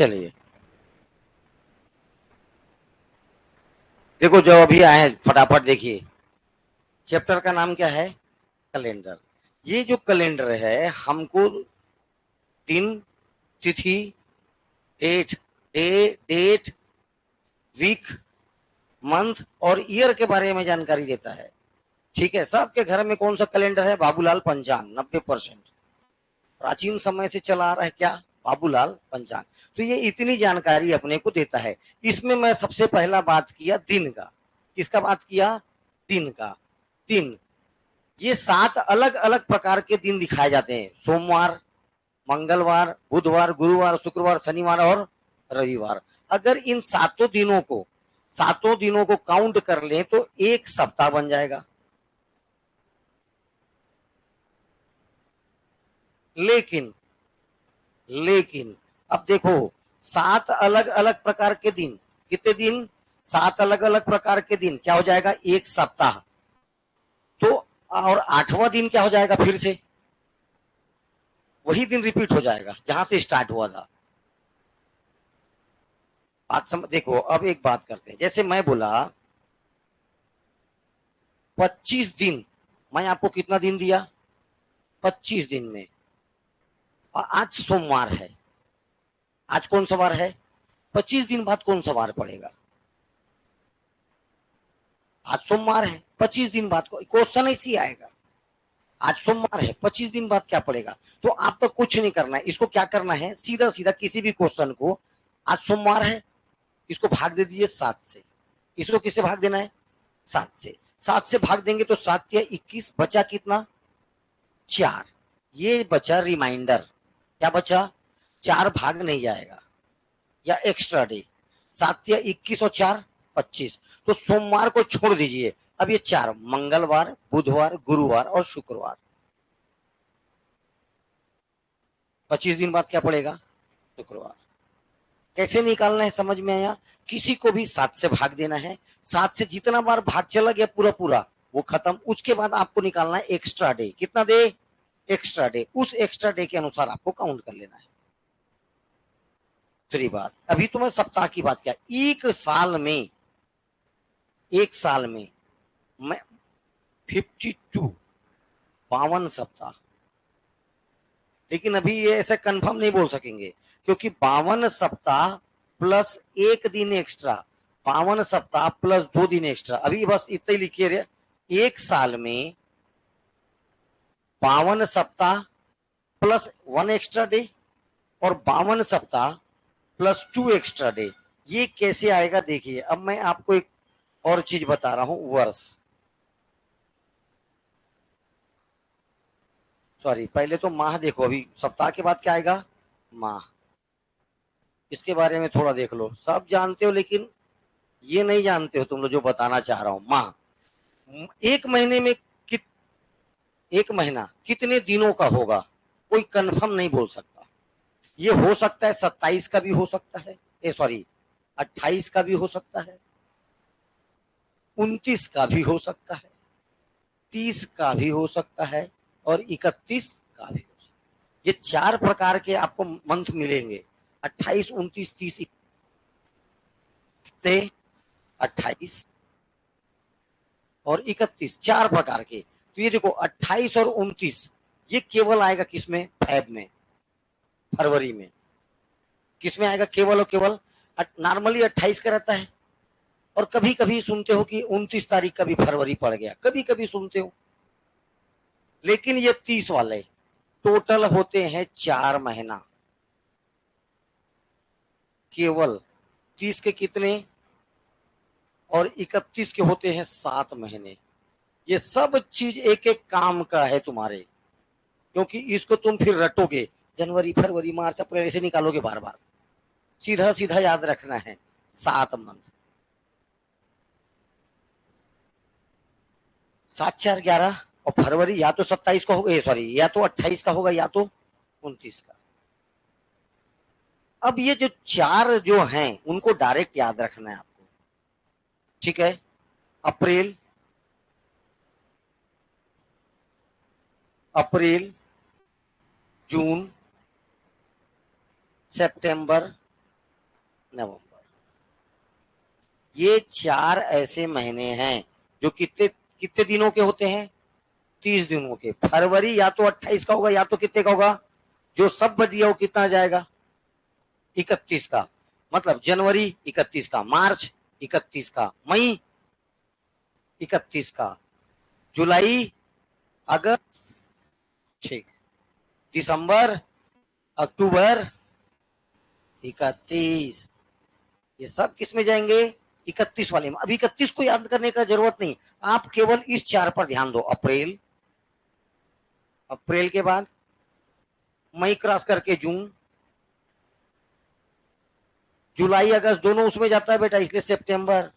चलिए देखो, जो अभी आए हैं फटाफट देखिए। चैप्टर का नाम क्या है? कैलेंडर। ये जो कैलेंडर है हमको दिन, तिथि, डेट, डेट, वीक, मंथ और ईयर के बारे में जानकारी देता है। ठीक है, सबके घर में कौन सा कैलेंडर है? बाबूलाल पंचांग। 90% प्राचीन समय से चला आ रहा है क्या? बाबूलाल पंचांग। तो ये इतनी जानकारी अपने को देता है। इसमें मैं सबसे पहला बात किया दिन का। किसका बात किया? दिन का। दिन, ये 7 अलग अलग प्रकार के दिन दिखाए जाते हैं। सोमवार, मंगलवार, बुधवार, गुरुवार, शुक्रवार, शनिवार और रविवार। अगर इन सातों दिनों को काउंट कर लें तो एक सप्ताह बन जाएगा। लेकिन लेकिन अब देखो, 7 अलग अलग प्रकार के दिन। कितने दिन? 7 अलग अलग प्रकार के दिन क्या हो जाएगा? एक सप्ताह। तो और 8वां दिन क्या हो जाएगा? फिर से वही दिन रिपीट हो जाएगा जहां से स्टार्ट हुआ था। आज देखो, अब एक बात करते हैं। जैसे मैं बोला 25 दिन, मैं आपको कितना दिन दिया? 25 दिन में। और आज सोमवार है। आज कौन सा वार है? 25 दिन बाद कौन सा वार पड़ेगा? आज सोमवार है, 25 दिन बाद क्वेश्चन ऐसी आएगा। आज सोमवार है, 25 दिन बाद क्या पड़ेगा? तो आपको कुछ नहीं करना है। इसको क्या करना है? सीधा सीधा किसी भी क्वेश्चन को, आज सोमवार है, इसको भाग दे दीजिए 7 से। इसको किससे भाग देना है? 7 से। 7 से भाग देंगे तो 7 या 21, बचा कितना? 4। ये बचा रिमाइंडर। क्या बचा? 4 भाग नहीं जाएगा या एक्स्ट्रा डे। 7 या 21 और 4 25। तो सोमवार को छोड़ दीजिए। अब ये 4, मंगलवार, बुधवार, गुरुवार और शुक्रवार। 25 दिन बाद क्या पड़ेगा? शुक्रवार। कैसे निकालना है समझ में आया? किसी को भी 7 से भाग देना है। 7 से जितना बार भाग चला गया पूरा पूरा वो खत्म। उसके बाद आपको निकालना है एक्स्ट्रा डे। कितना डे? Extra day. उस एक्स्ट्रा डे के अनुसार आपको काउंट कर लेना है। दूसरी बात, अभी तो मैं सप्ताह की बात किया। एक साल में मैं 52, 52 सप्ताह। लेकिन अभी ये ऐसे कंफर्म नहीं बोल सकेंगे, क्योंकि 52 सप्ताह प्लस एक दिन एक्स्ट्रा, 52 सप्ताह प्लस 2 दिन एक्स्ट्रा। अभी बस इतना ही लिखिए रे। एक साल में 52 सप्ताह प्लस 1 एक्स्ट्रा डे और 52 सप्ताह प्लस 2 एक्स्ट्रा डे। ये कैसे आएगा देखिए। अब मैं आपको एक और चीज बता रहा हूं। वर्ष, सॉरी, पहले तो माह देखो। अभी सप्ताह के बाद क्या आएगा? माह। इसके बारे में थोड़ा देख लो। सब जानते हो लेकिन ये नहीं जानते हो तुम लोग जो बताना चाह रहा हूं। माह, एक महीने में एक महीना कितने दिनों का होगा? कोई कंफर्म नहीं बोल सकता। ये हो सकता है 27 का भी हो सकता है, सॉरी 28 का भी हो सकता है, 29 का भी हो सकता है, 30 का भी हो सकता है और 31 का भी हो सकता है। ये 4 प्रकार के आपको मंथ मिलेंगे। 28, 29, 30, कितने? 28 और 31, 4 प्रकार के। तो ये देखो 28 और 29, ये केवल आएगा किसमें? फैब में, फरवरी में। किसमें आएगा? केवल और केवल नॉर्मली 28 का रहता है। और कभी कभी सुनते हो कि 29 तारीख का भी फरवरी पड़ गया, कभी कभी सुनते हो। लेकिन ये 30 वाले टोटल होते हैं 4 महीना। केवल 30 के कितने और 31 के होते हैं 7 महीने। ये सब चीज एक एक काम का है तुम्हारे, क्योंकि इसको तुम फिर रटोगे। जनवरी, फरवरी, मार्च, अप्रैल ऐसे निकालोगे बार बार। सीधा सीधा याद रखना है। 7 मंथ, 7 4 11। और फरवरी या तो 27 का होगा, सॉरी या तो 28 का होगा या तो 29 का। अब ये जो 4 जो हैं उनको डायरेक्ट याद रखना है आपको। ठीक है? अप्रैल, अप्रैल, जून, सितंबर, नवंबर। ये 4 ऐसे महीने हैं जो कितने कितने दिनों के होते हैं? 30 दिनों के। फरवरी या तो 28 का होगा या तो कितने का होगा? जो सब बच गया वो कितना आ जाएगा? 31 का। मतलब जनवरी 31 का, मार्च 31 का, मई 31 का, जुलाई, अगस्त, ठीक, दिसंबर, अक्टूबर 31। ये सब किस में जाएंगे? 31 वाले में। अब 31 को याद करने का जरूरत नहीं, आप केवल इस 4 पर ध्यान दो। अप्रैल, अप्रैल के बाद मई क्रॉस करके जून, जुलाई अगस्त दोनों उसमें जाता है बेटा, इसलिए सितंबर,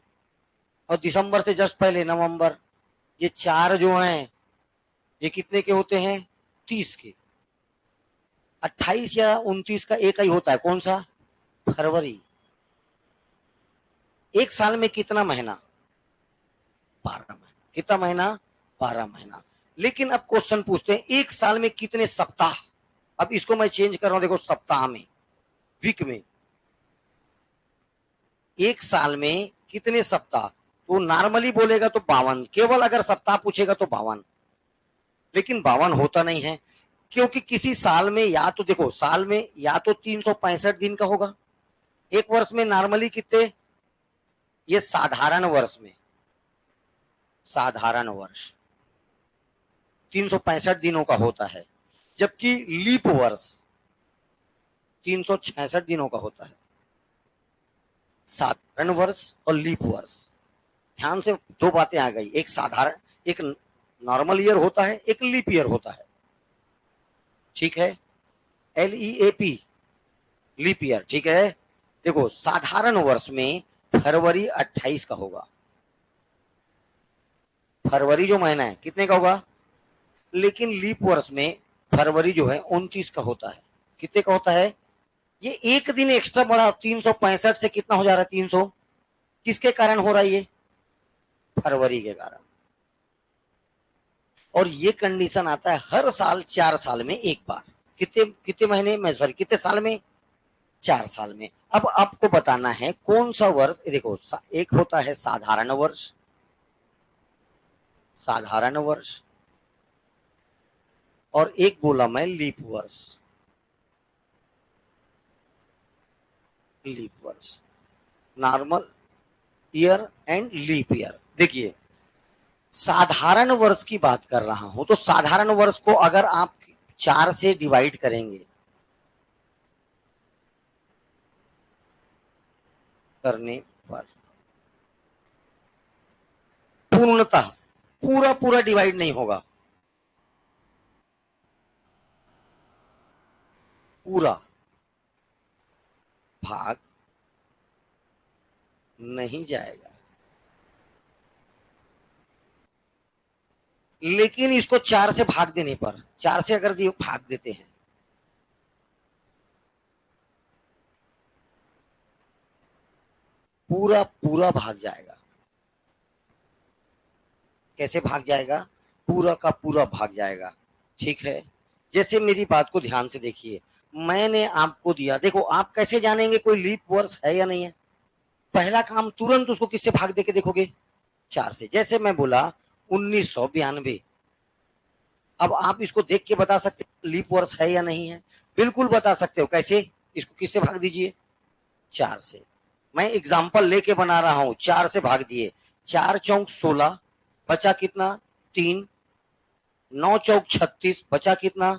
और दिसंबर से जस्ट पहले नवंबर। ये 4 जो हैं ये कितने के होते हैं? 30 के। 28 या 29 का एक ही होता है, कौन सा? फरवरी। एक साल में कितना महीना? 12 महीना। कितना महीना? 12 महीना। लेकिन अब क्वेश्चन पूछते हैं, एक साल में कितने सप्ताह? अब इसको मैं चेंज कर रहा हूं, देखो, सप्ताह में, वीक में। एक साल में कितने सप्ताह? तो नॉर्मली बोलेगा तो 52, केवल अगर सप्ताह पूछेगा तो 52। लेकिन 52 होता नहीं है, क्योंकि किसी साल में या तो देखो, साल में या तो 365 दिन का होगा। एक वर्ष में नॉर्मली कितने? ये साधारण वर्ष में, साधारण वर्ष 365 दिनों का होता है, जबकि लीप वर्ष 366 दिनों का होता है। साधारण वर्ष और लीप वर्ष, ध्यान से दो बातें आ गई, एक साधारण, एक नॉर्मल ईयर होता है, एक लीप ईयर होता है, ठीक है? LEAP, लीप ईयर, ठीक है? देखो, साधारण वर्ष में फरवरी 28 का होगा। फरवरी जो महीना है कितने का होगा? लेकिन लीप वर्ष में फरवरी जो है 29 का होता है। कितने का होता है? ये एक दिन एक्स्ट्रा बढ़ा, 365 से कितना हो जा रहा है? 300। किसके कारण हो रहा है ये? फरवरी के कारण। और ये कंडीशन आता है हर साल 4 साल में एक बार। कितने कितने महीने में, सॉरी, कितने साल में? 4 साल में। अब आपको बताना है कौन सा वर्ष। देखो, एक होता है साधारण वर्ष, साधारण वर्ष, और एक बोला मैं लीप वर्ष, लीप वर्ष, normal year and leap year. देखिए, साधारण वर्ष की बात कर रहा हूं, तो साधारण वर्ष को अगर आप 4 से डिवाइड करेंगे, करने पर पूर्णतः पूरा पूरा डिवाइड नहीं होगा, पूरा भाग नहीं जाएगा। लेकिन इसको 4 से भाग देने पर, 4 से अगर भाग देते हैं, पूरा पूरा भाग जाएगा। कैसे भाग जाएगा? पूरा का पूरा भाग जाएगा, ठीक है? जैसे मेरी बात को ध्यान से देखिए, मैंने आपको दिया, देखो, आप कैसे जानेंगे कोई लीप वर्ष है या नहीं है? पहला काम, तुरंत उसको किससे भाग दे के देखोगे? 4 से। जैसे मैं बोला 1992, अब आप इसको देख के बता सकते हो लीप वर्ष है या नहीं है? बिल्कुल बता सकते हो। कैसे? इसको किससे भाग दीजिए? 4 से। मैं एग्जाम्पल लेके बना रहा हूं, 4 से भाग दिए, 4 चौक 16, बचा कितना? 3, 9 चौक 36, बचा कितना?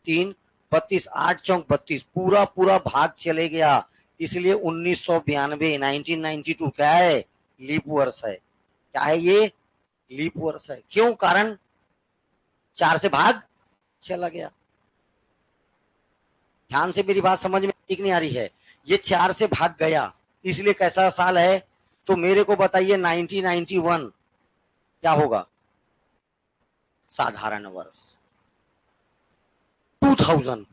3, 32, 8 चौक 32, पूरा पूरा भाग चले गया। इसलिए 1992, 1992 क्या है? लीप वर्ष है। क्या है ये? लीप वर्ष है। क्यों? कारण 4 से भाग चला गया। ध्यान से मेरी बात समझ में ठीक नहीं आ रही है? ये 4 से भाग गया, इसलिए कैसा साल है? तो मेरे को बताइए 1991 क्या होगा? साधारण वर्ष। 2000,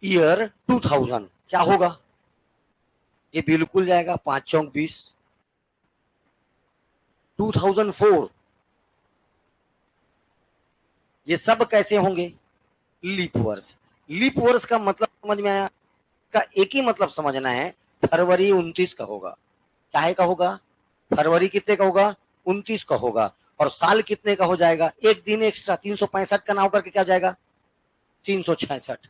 ईयर 2000 क्या होगा? ये बिल्कुल जाएगा, 5 चौक 20। 2004, ये सब कैसे होंगे? लीप वर्ष। लीप वर्ष का मतलब समझ में आया? का एक ही मतलब समझना है, फरवरी 29 का होगा। क्या का होगा? फरवरी कितने का होगा? 29 का होगा। और साल कितने का हो जाएगा? एक दिन एक्स्ट्रा 365 का नाव करके क्या हो जाएगा? 366।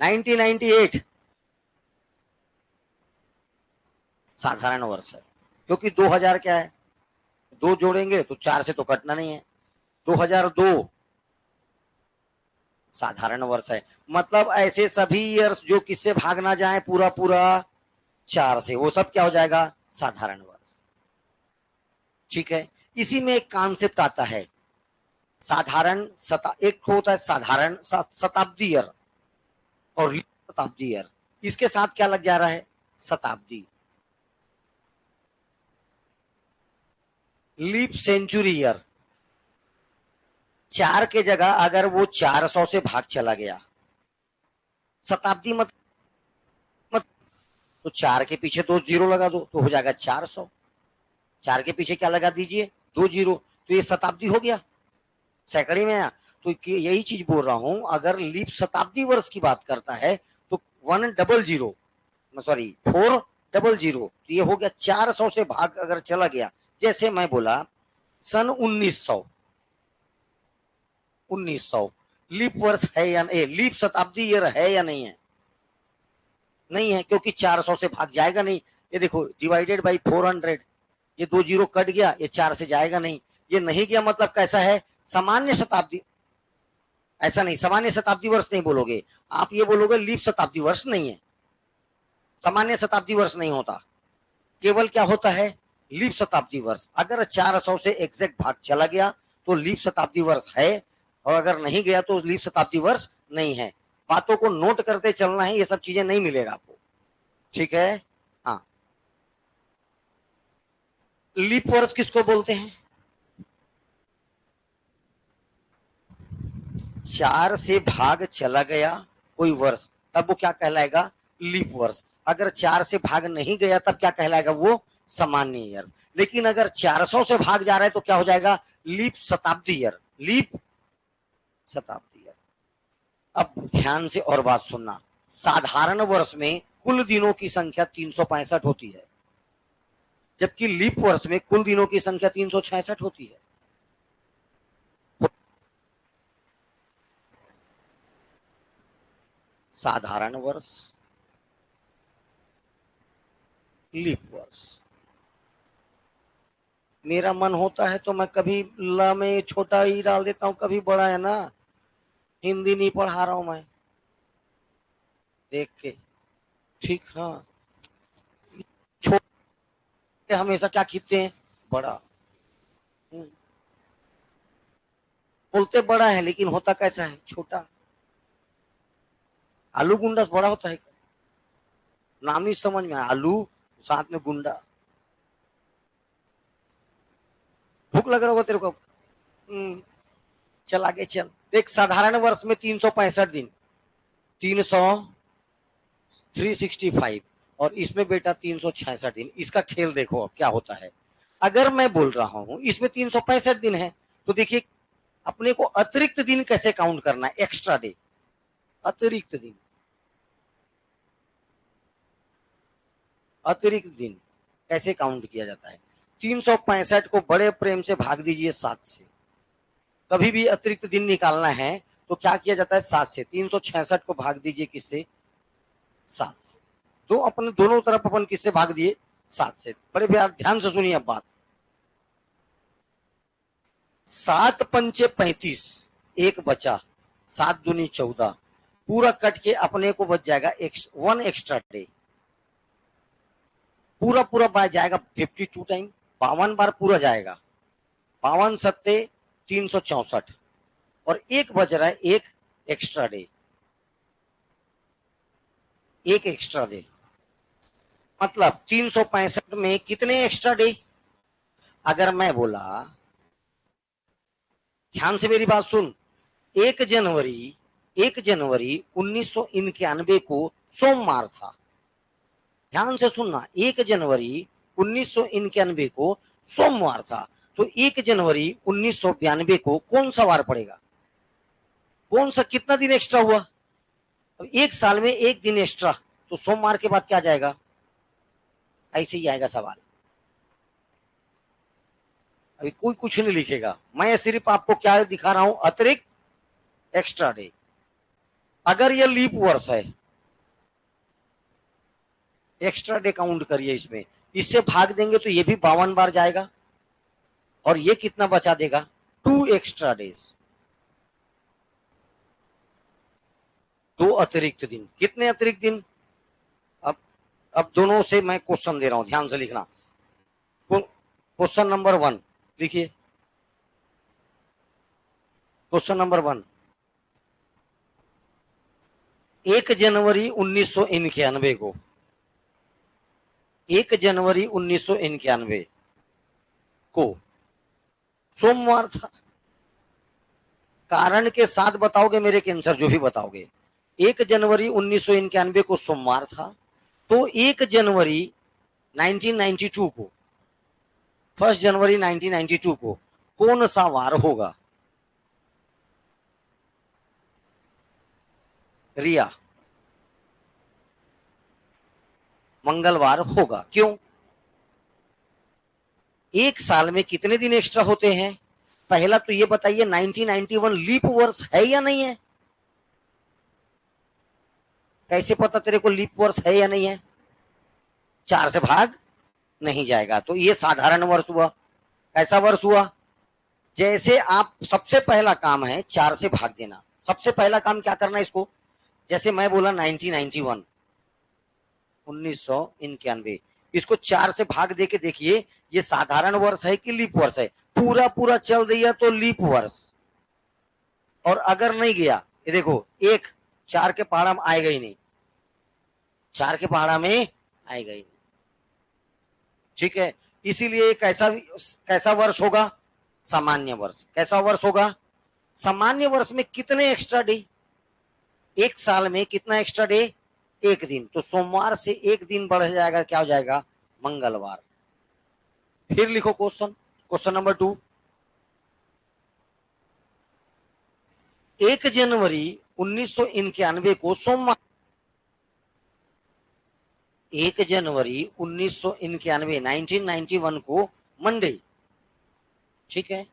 1998 साधारण वर्ष है, क्योंकि 2000 क्या है, दो जोड़ेंगे तो 4 से तो कटना नहीं है। 2002 साधारण वर्ष है। मतलब ऐसे सभी ईयर्स जो किससे भाग ना जाए पूरा पूरा 4 से, वो सब क्या हो जाएगा? साधारण वर्ष। ठीक है। इसी में एक कॉन्सेप्ट आता है साधारण एक होता है साधारण शताब्दी ईयर और शताब्दी ईयर। इसके साथ क्या लग जा रहा है? शताब्दी। लीप सेंचुरी ईयर, 4 के जगह अगर वो 400 से भाग चला गया, शताब्दी मत तो 4 के पीछे 2 जीरो लगा दो तो हो जाएगा 400। 4 के पीछे क्या लगा दीजिए? 2 जीरो, तो ये शताब्दी हो गया, सैकड़े में आया। तो यही चीज बोल रहा हूं, अगर लीप शताब्दी वर्ष की बात करता है तो 100, सॉरी 400, तो ये हो गया 400 से भाग अगर चला गया। जैसे मैं बोला सन 1900 लीप वर्ष है या नहीं, लीप शताब्दी ईयर है या नहीं है? नहीं है, क्योंकि 400 से भाग जाएगा नहीं। ये देखो डिवाइडेड बाई 400, ये 2 जीरो कट गया, ये 4 से जाएगा नहीं। ये नहीं गया मतलब कैसा है? सामान्य शताब्दी। ऐसा नहीं, सामान्य शताब्दी वर्ष नहीं बोलोगे आप, ये बोलोगे लीप शताब्दी वर्ष नहीं है। सामान्य शताब्दी वर्ष नहीं होता, केवल क्या होता है? लीप शताब्दी वर्ष। अगर 400 से एग्जैक्ट भाग चला गया तो लीप शताब्दी वर्ष है, और अगर नहीं गया तो लीप शताब्दी वर्ष नहीं है। बातों को नोट करते चलना है, ये सब चीजें नहीं मिलेगा आपको। ठीक है। हाँ, लीप वर्ष किसको बोलते हैं? 4 से भाग चला गया कोई वर्ष, तब वो क्या कहलाएगा? लीप वर्ष। अगर 4 से भाग नहीं गया तब क्या कहलाएगा? वो सामान्य ईयर। लेकिन अगर 400 से भाग जा रहा है तो क्या हो जाएगा? लीप शताब्दी ईयर। लीप शताब्दी ईयर। अब ध्यान से और बात सुनना, साधारण वर्ष में कुल दिनों की संख्या 365 होती है, जबकि लीप वर्ष में कुल दिनों की संख्या 366 होती है। साधारण वर्ष, लीप वर्ष। मेरा मन होता है तो मैं कभी ला में छोटा ही डाल देता हूं, कभी बड़ा, है ना। हिंदी नहीं पढ़ा रहा हूं मैं, देख के। ठीक। हाँ, छोटे हमेशा क्या खींचते हैं? बड़ा। बोलते बड़ा है लेकिन होता कैसा है? छोटा। आलू गुंडा बड़ा होता है? नाम ही समझ में, आलू साथ में गुंडा। भूख लग रहा होगा तेरे को? चल आगे चल। देख, साधारण वर्ष में 365 दिन, 300 365, और इसमें बेटा 366 दिन। इसका खेल देखो अब क्या होता है। अगर मैं बोल रहा हूं इसमें 365 दिन है, तो देखिए अपने को अतिरिक्त दिन कैसे काउंट करना है? एक्स्ट्रा डे, अतिरिक्त दिन। अतिरिक्त दिन कैसे काउंट किया जाता है? 365 को बड़े प्रेम से भाग दीजिए 7 से। कभी भी अतिरिक्त दिन निकालना है तो क्या किया जाता है? 7 से। 366 को भाग दीजिए किससे? 7 से। तो अपने दोनों तरफ अपन किससे भाग दिए? 7 से। बड़े प्यार ध्यान से सुनिए अब बात। 7 पंचे 35, एक बचा, 7 दूनी 14, पूरा कट के अपने को बच जाएगा 1 एक्स्ट्रा डे। पूरा पूरा बच जाएगा 52 टाइम, 52 बार पूरा जाएगा। 52 सत्ते 364, और एक बच रहा है एक एक्स्ट्रा डे। एक एक्स्ट्रा डे मतलब 365 में कितने एक्स्ट्रा डे? अगर मैं बोला, ध्यान से मेरी बात सुन, 1 जनवरी 1991 को सोमवार था। ध्यान से सुनना, 1 जनवरी 1991 को सोमवार था। तो 1 जनवरी 1992 को कौन सा वार पड़ेगा? कौन सा, कितना दिन एक्स्ट्रा हुआ? अब एक साल में एक दिन एक्स्ट्रा, तो सोमवार के बाद क्या जाएगा? ऐसे ही आएगा सवाल। अभी कोई कुछ नहीं लिखेगा, मैं सिर्फ आपको क्या दिखा रहा हूं, अतिरिक्त एक्स्ट्रा डे। अगर ये लीप वर्ष है, एक्स्ट्रा डे काउंट करिए इसमें, इससे भाग देंगे तो ये भी 52 बार जाएगा, और ये कितना बचा देगा? 2 एक्स्ट्रा डेज, 2 अतिरिक्त दिन। कितने अतिरिक्त दिन? अब अब दोनों से मैं क्वेश्चन दे रहा हूं, ध्यान से लिखना। क्वेश्चन नंबर 1 लिखिए। क्वेश्चन नंबर 1, 1 जनवरी 1991 को, 1 जनवरी 1991 को सोमवार था। कारण के साथ बताओगे मेरे के आंसर जो भी बताओगे। 1 जनवरी 1991 को सोमवार था, तो 1 जनवरी 1992 को, 1 जनवरी 1992 को कौन सा वार होगा? रिया, मंगलवार होगा। क्यों? एक साल में कितने दिन एक्स्ट्रा होते हैं? पहला तो ये बताइए, 1991 लीप वर्ष है या नहीं है? कैसे पता तेरे को लीप वर्ष है या नहीं है? 4 से भाग नहीं जाएगा, तो ये साधारण वर्ष हुआ। कैसा वर्ष हुआ? जैसे आप, सबसे पहला काम है 4 से भाग देना। सबसे पहला काम क्या करना है इसको? जैसे मैं बोला 1991, 1991, इसको 4 से भाग दे के देखिए, ये साधारण वर्ष है कि लीप वर्ष है? पूरा पूरा चल दिया तो लीप वर्ष। और अगर नहीं गया, ये देखो, 1 4 के पहाड़ा में आएगा ही नहीं, 4 के पहाड़ा में आएगा ही नहीं। ठीक है, इसीलिए कैसा वर्ष होगा? सामान्य वर्ष। कैसा वर्ष होगा? सामान्य वर्ष में कितने एक्स्ट्रा डे? एक साल में कितना एक्स्ट्रा डे? 1 दिन। तो सोमवार से 1 दिन बढ़ जाएगा, क्या हो जाएगा? मंगलवार। फिर लिखो क्वेश्चन, क्वेश्चन नंबर 2, 1 जनवरी 1991 को सोमवार, 1 जनवरी 1991 1991 को मंडे। ठीक है,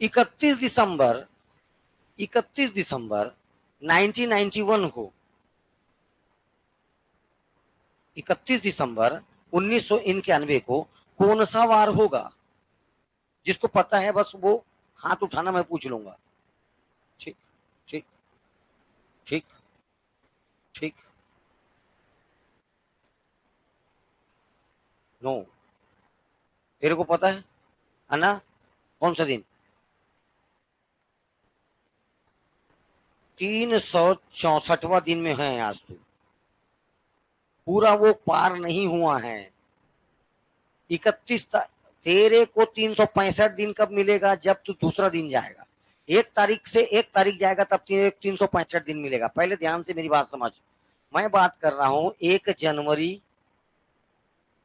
31 दिसंबर 1991 को, 31 दिसंबर 1991 को कौन सा वार होगा? जिसको पता है बस वो हाथ उठाना, मैं पूछ लूंगा। ठीक ठीक ठीक ठीक। नो, तेरे को पता है अन्ना, कौन सा दिन? 364वां दिन में है आज तू, पूरा वो पार नहीं हुआ है। 31 तेरे को 365 दिन कब मिलेगा? जब तू दूसरा दिन जाएगा। 1 तारीख से 1 तारीख जाएगा तब 365 दिन मिलेगा। पहले ध्यान से मेरी बात समझ, मैं बात कर रहा हूं 1 जनवरी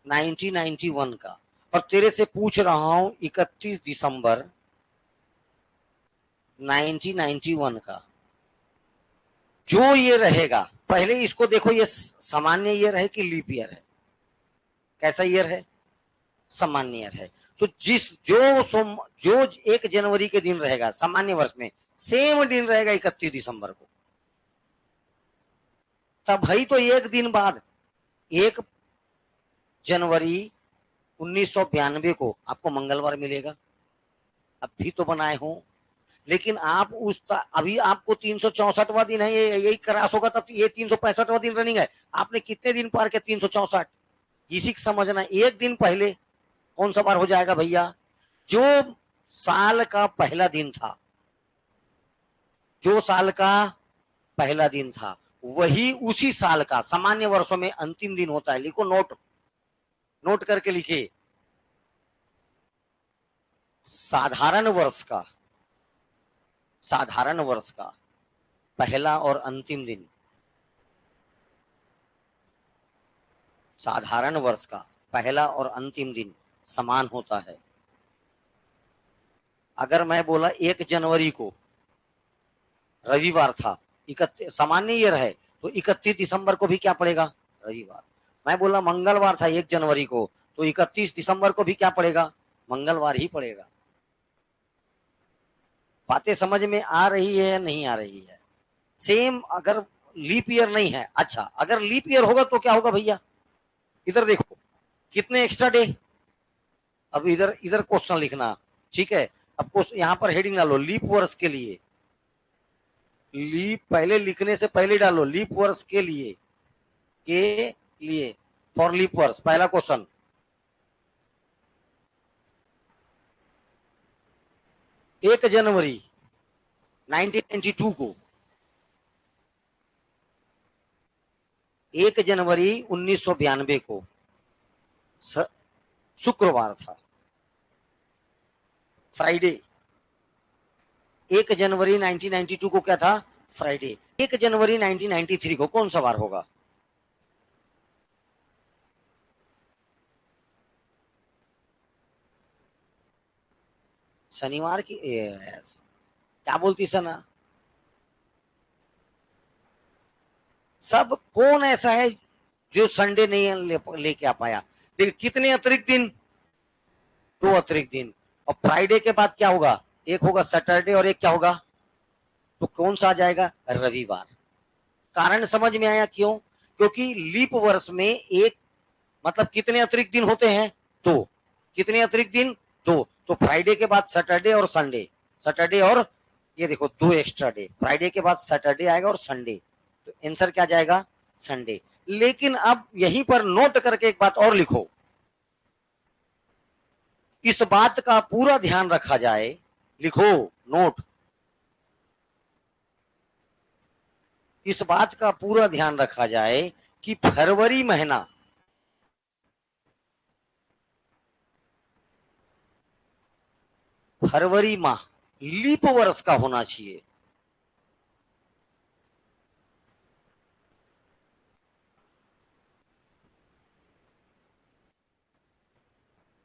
1991 का, और तेरे से पूछ रहा हूं 31 दिसंबर 1991 का। जो ये रहेगा, पहले इसको देखो, ये सामान्य ईयर है कि लीप ईयर है? कैसा ईयर है? सामान्य ईयर है। तो जो 1 जनवरी के दिन रहेगा सामान्य वर्ष में, सेम दिन रहेगा 31 दिसंबर को। तब भाई तो 1 दिन बाद, 1 जनवरी 1992 को आपको मंगलवार मिलेगा। अब भी तो बनाए हो, लेकिन आप अभी आपको 364वां दिन है, यही क्रॉस होगा तब ये 365वां दिन रनिंग है। आपने कितने दिन पार किया? 364। इसी को समझना। 1 दिन पहले कौन सा बार हो जाएगा भैया? जो साल का पहला दिन था, जो साल का पहला दिन था, वही उसी साल का सामान्य वर्षों में अंतिम दिन होता है। लिखो, नोट करके लिखिए। साधारण वर्ष का पहला और अंतिम दिन, साधारण वर्ष का पहला और अंतिम दिन समान होता है। अगर मैं बोला 1 जनवरी को रविवार था, सामान्य ईयर है तो 31 दिसंबर को भी क्या पड़ेगा, रविवार। मैं बोला मंगलवार था 1 जनवरी को, तो 31 दिसंबर को भी क्या पड़ेगा, मंगलवार ही पड़ेगा। बातें समझ में आ रही है या नहीं आ रही है? सेम अगर लीप ईयर नहीं है, अच्छा अगर लीप ईयर होगा तो क्या होगा भैया, इधर देखो कितने एक्स्ट्रा डे। अब इधर इधर क्वेश्चन लिखना, ठीक है। अब यहां पर हेडिंग डालो लीप वर्ष के लिए, लीप पहले लिखने से पहले डालो लीप वर्ष के लिए फॉर लीप वर्ष। पहला क्वेश्चन, 1 जनवरी 1992 को, 1 जनवरी 1992 को शुक्रवार था, फ्राइडे। 1 जनवरी 1992 को क्या था, फ्राइडे। 1 जनवरी 1993 को कौन सा वार होगा, शनिवार की। यस, क्या बोलती सना, सब कौन ऐसा है जो संडे नहीं लेके आ पाया। देखिए कितने अतिरिक्त दिन, 2 अतिरिक्त दिन। और फ्राइडे के बाद क्या होगा, एक होगा सैटरडे और एक क्या होगा, तो कौन सा आ जाएगा, रविवार। कारण समझ में आया क्यों, क्योंकि लीप वर्ष में एक मतलब कितने अतिरिक्त दिन होते हैं, 2। कितने अतिरिक्त दिन, 2। तो फ्राइडे के बाद सैटरडे और संडे, सैटरडे और ये देखो 2 एक्स्ट्रा डे, फ्राइडे के बाद सैटरडे आएगा और संडे, तो आंसर क्या जाएगा, संडे। लेकिन अब यहीं पर नोट करके एक बात और लिखो, इस बात का पूरा ध्यान रखा जाए, लिखो नोट, इस बात का पूरा ध्यान रखा जाए कि फरवरी महीना, फरवरी माह लीप वर्ष का होना चाहिए।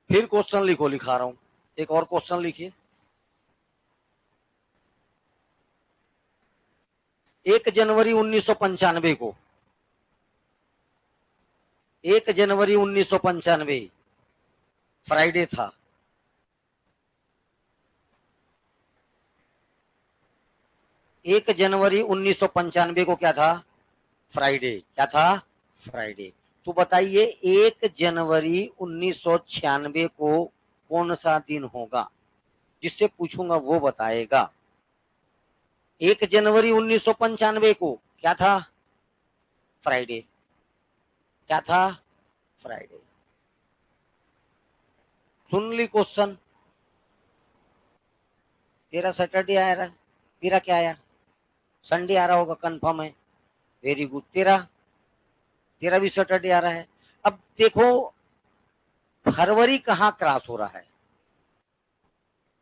फिर क्वेश्चन लिखो, लिखा रहा हूं, एक और क्वेश्चन लिखिए। 1 जनवरी 1995 को, 1 जनवरी 1995 फ्राइडे था। एक जनवरी 1995 को क्या था, फ्राइडे। क्या था, फ्राइडे। तो बताइए 1 जनवरी 1996 को कौन सा दिन होगा, जिससे पूछूंगा वो बताएगा। 1 जनवरी 1995 को क्या था, फ्राइडे। क्या था, फ्राइडे। सुन ली क्वेश्चन, तेरा सैटरडे आया रहा, तेरा क्या आया, संडे आ रहा होगा, कंफर्म है। वेरी गुड, तेरा तेरा भी सैटरडे आ रहा है। अब देखो फरवरी कहाँ क्रॉस हो रहा है,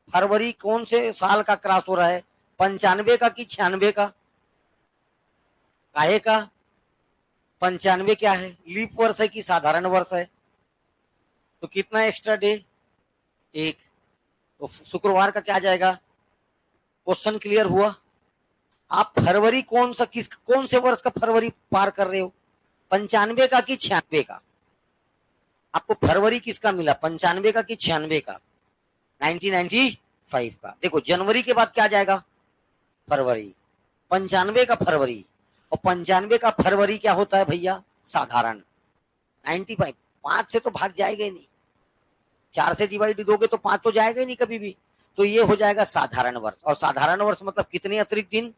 फरवरी कौन से साल का क्रॉस हो रहा है, 95 का कि 96 का, काहे का, 95 क्या है, लीप वर्ष है कि साधारण वर्ष है, तो कितना एक्स्ट्रा डे, 1। तो शुक्रवार का क्या आ जाएगा। क्वेश्चन क्लियर हुआ। आप फरवरी कौन सा, किस कौन से वर्ष का फरवरी पार कर रहे हो, 95 का कि 96 का। आपको फरवरी किसका मिला, 95 का कि 96 का, 1995 का। देखो जनवरी के बाद क्या आ जाएगा, फरवरी। 95 का फरवरी, और 95 का फरवरी क्या होता है भैया, साधारण। 95 5 से तो भाग जाएगा ही नहीं, 4 से डिवाइड दोगे तो 5 तो जाएगा ही नहीं कभी भी। तो ये हो जाएगा साधारण वर्ष। और साधारण वर्ष मतलब कितने अतिरिक्त दिन,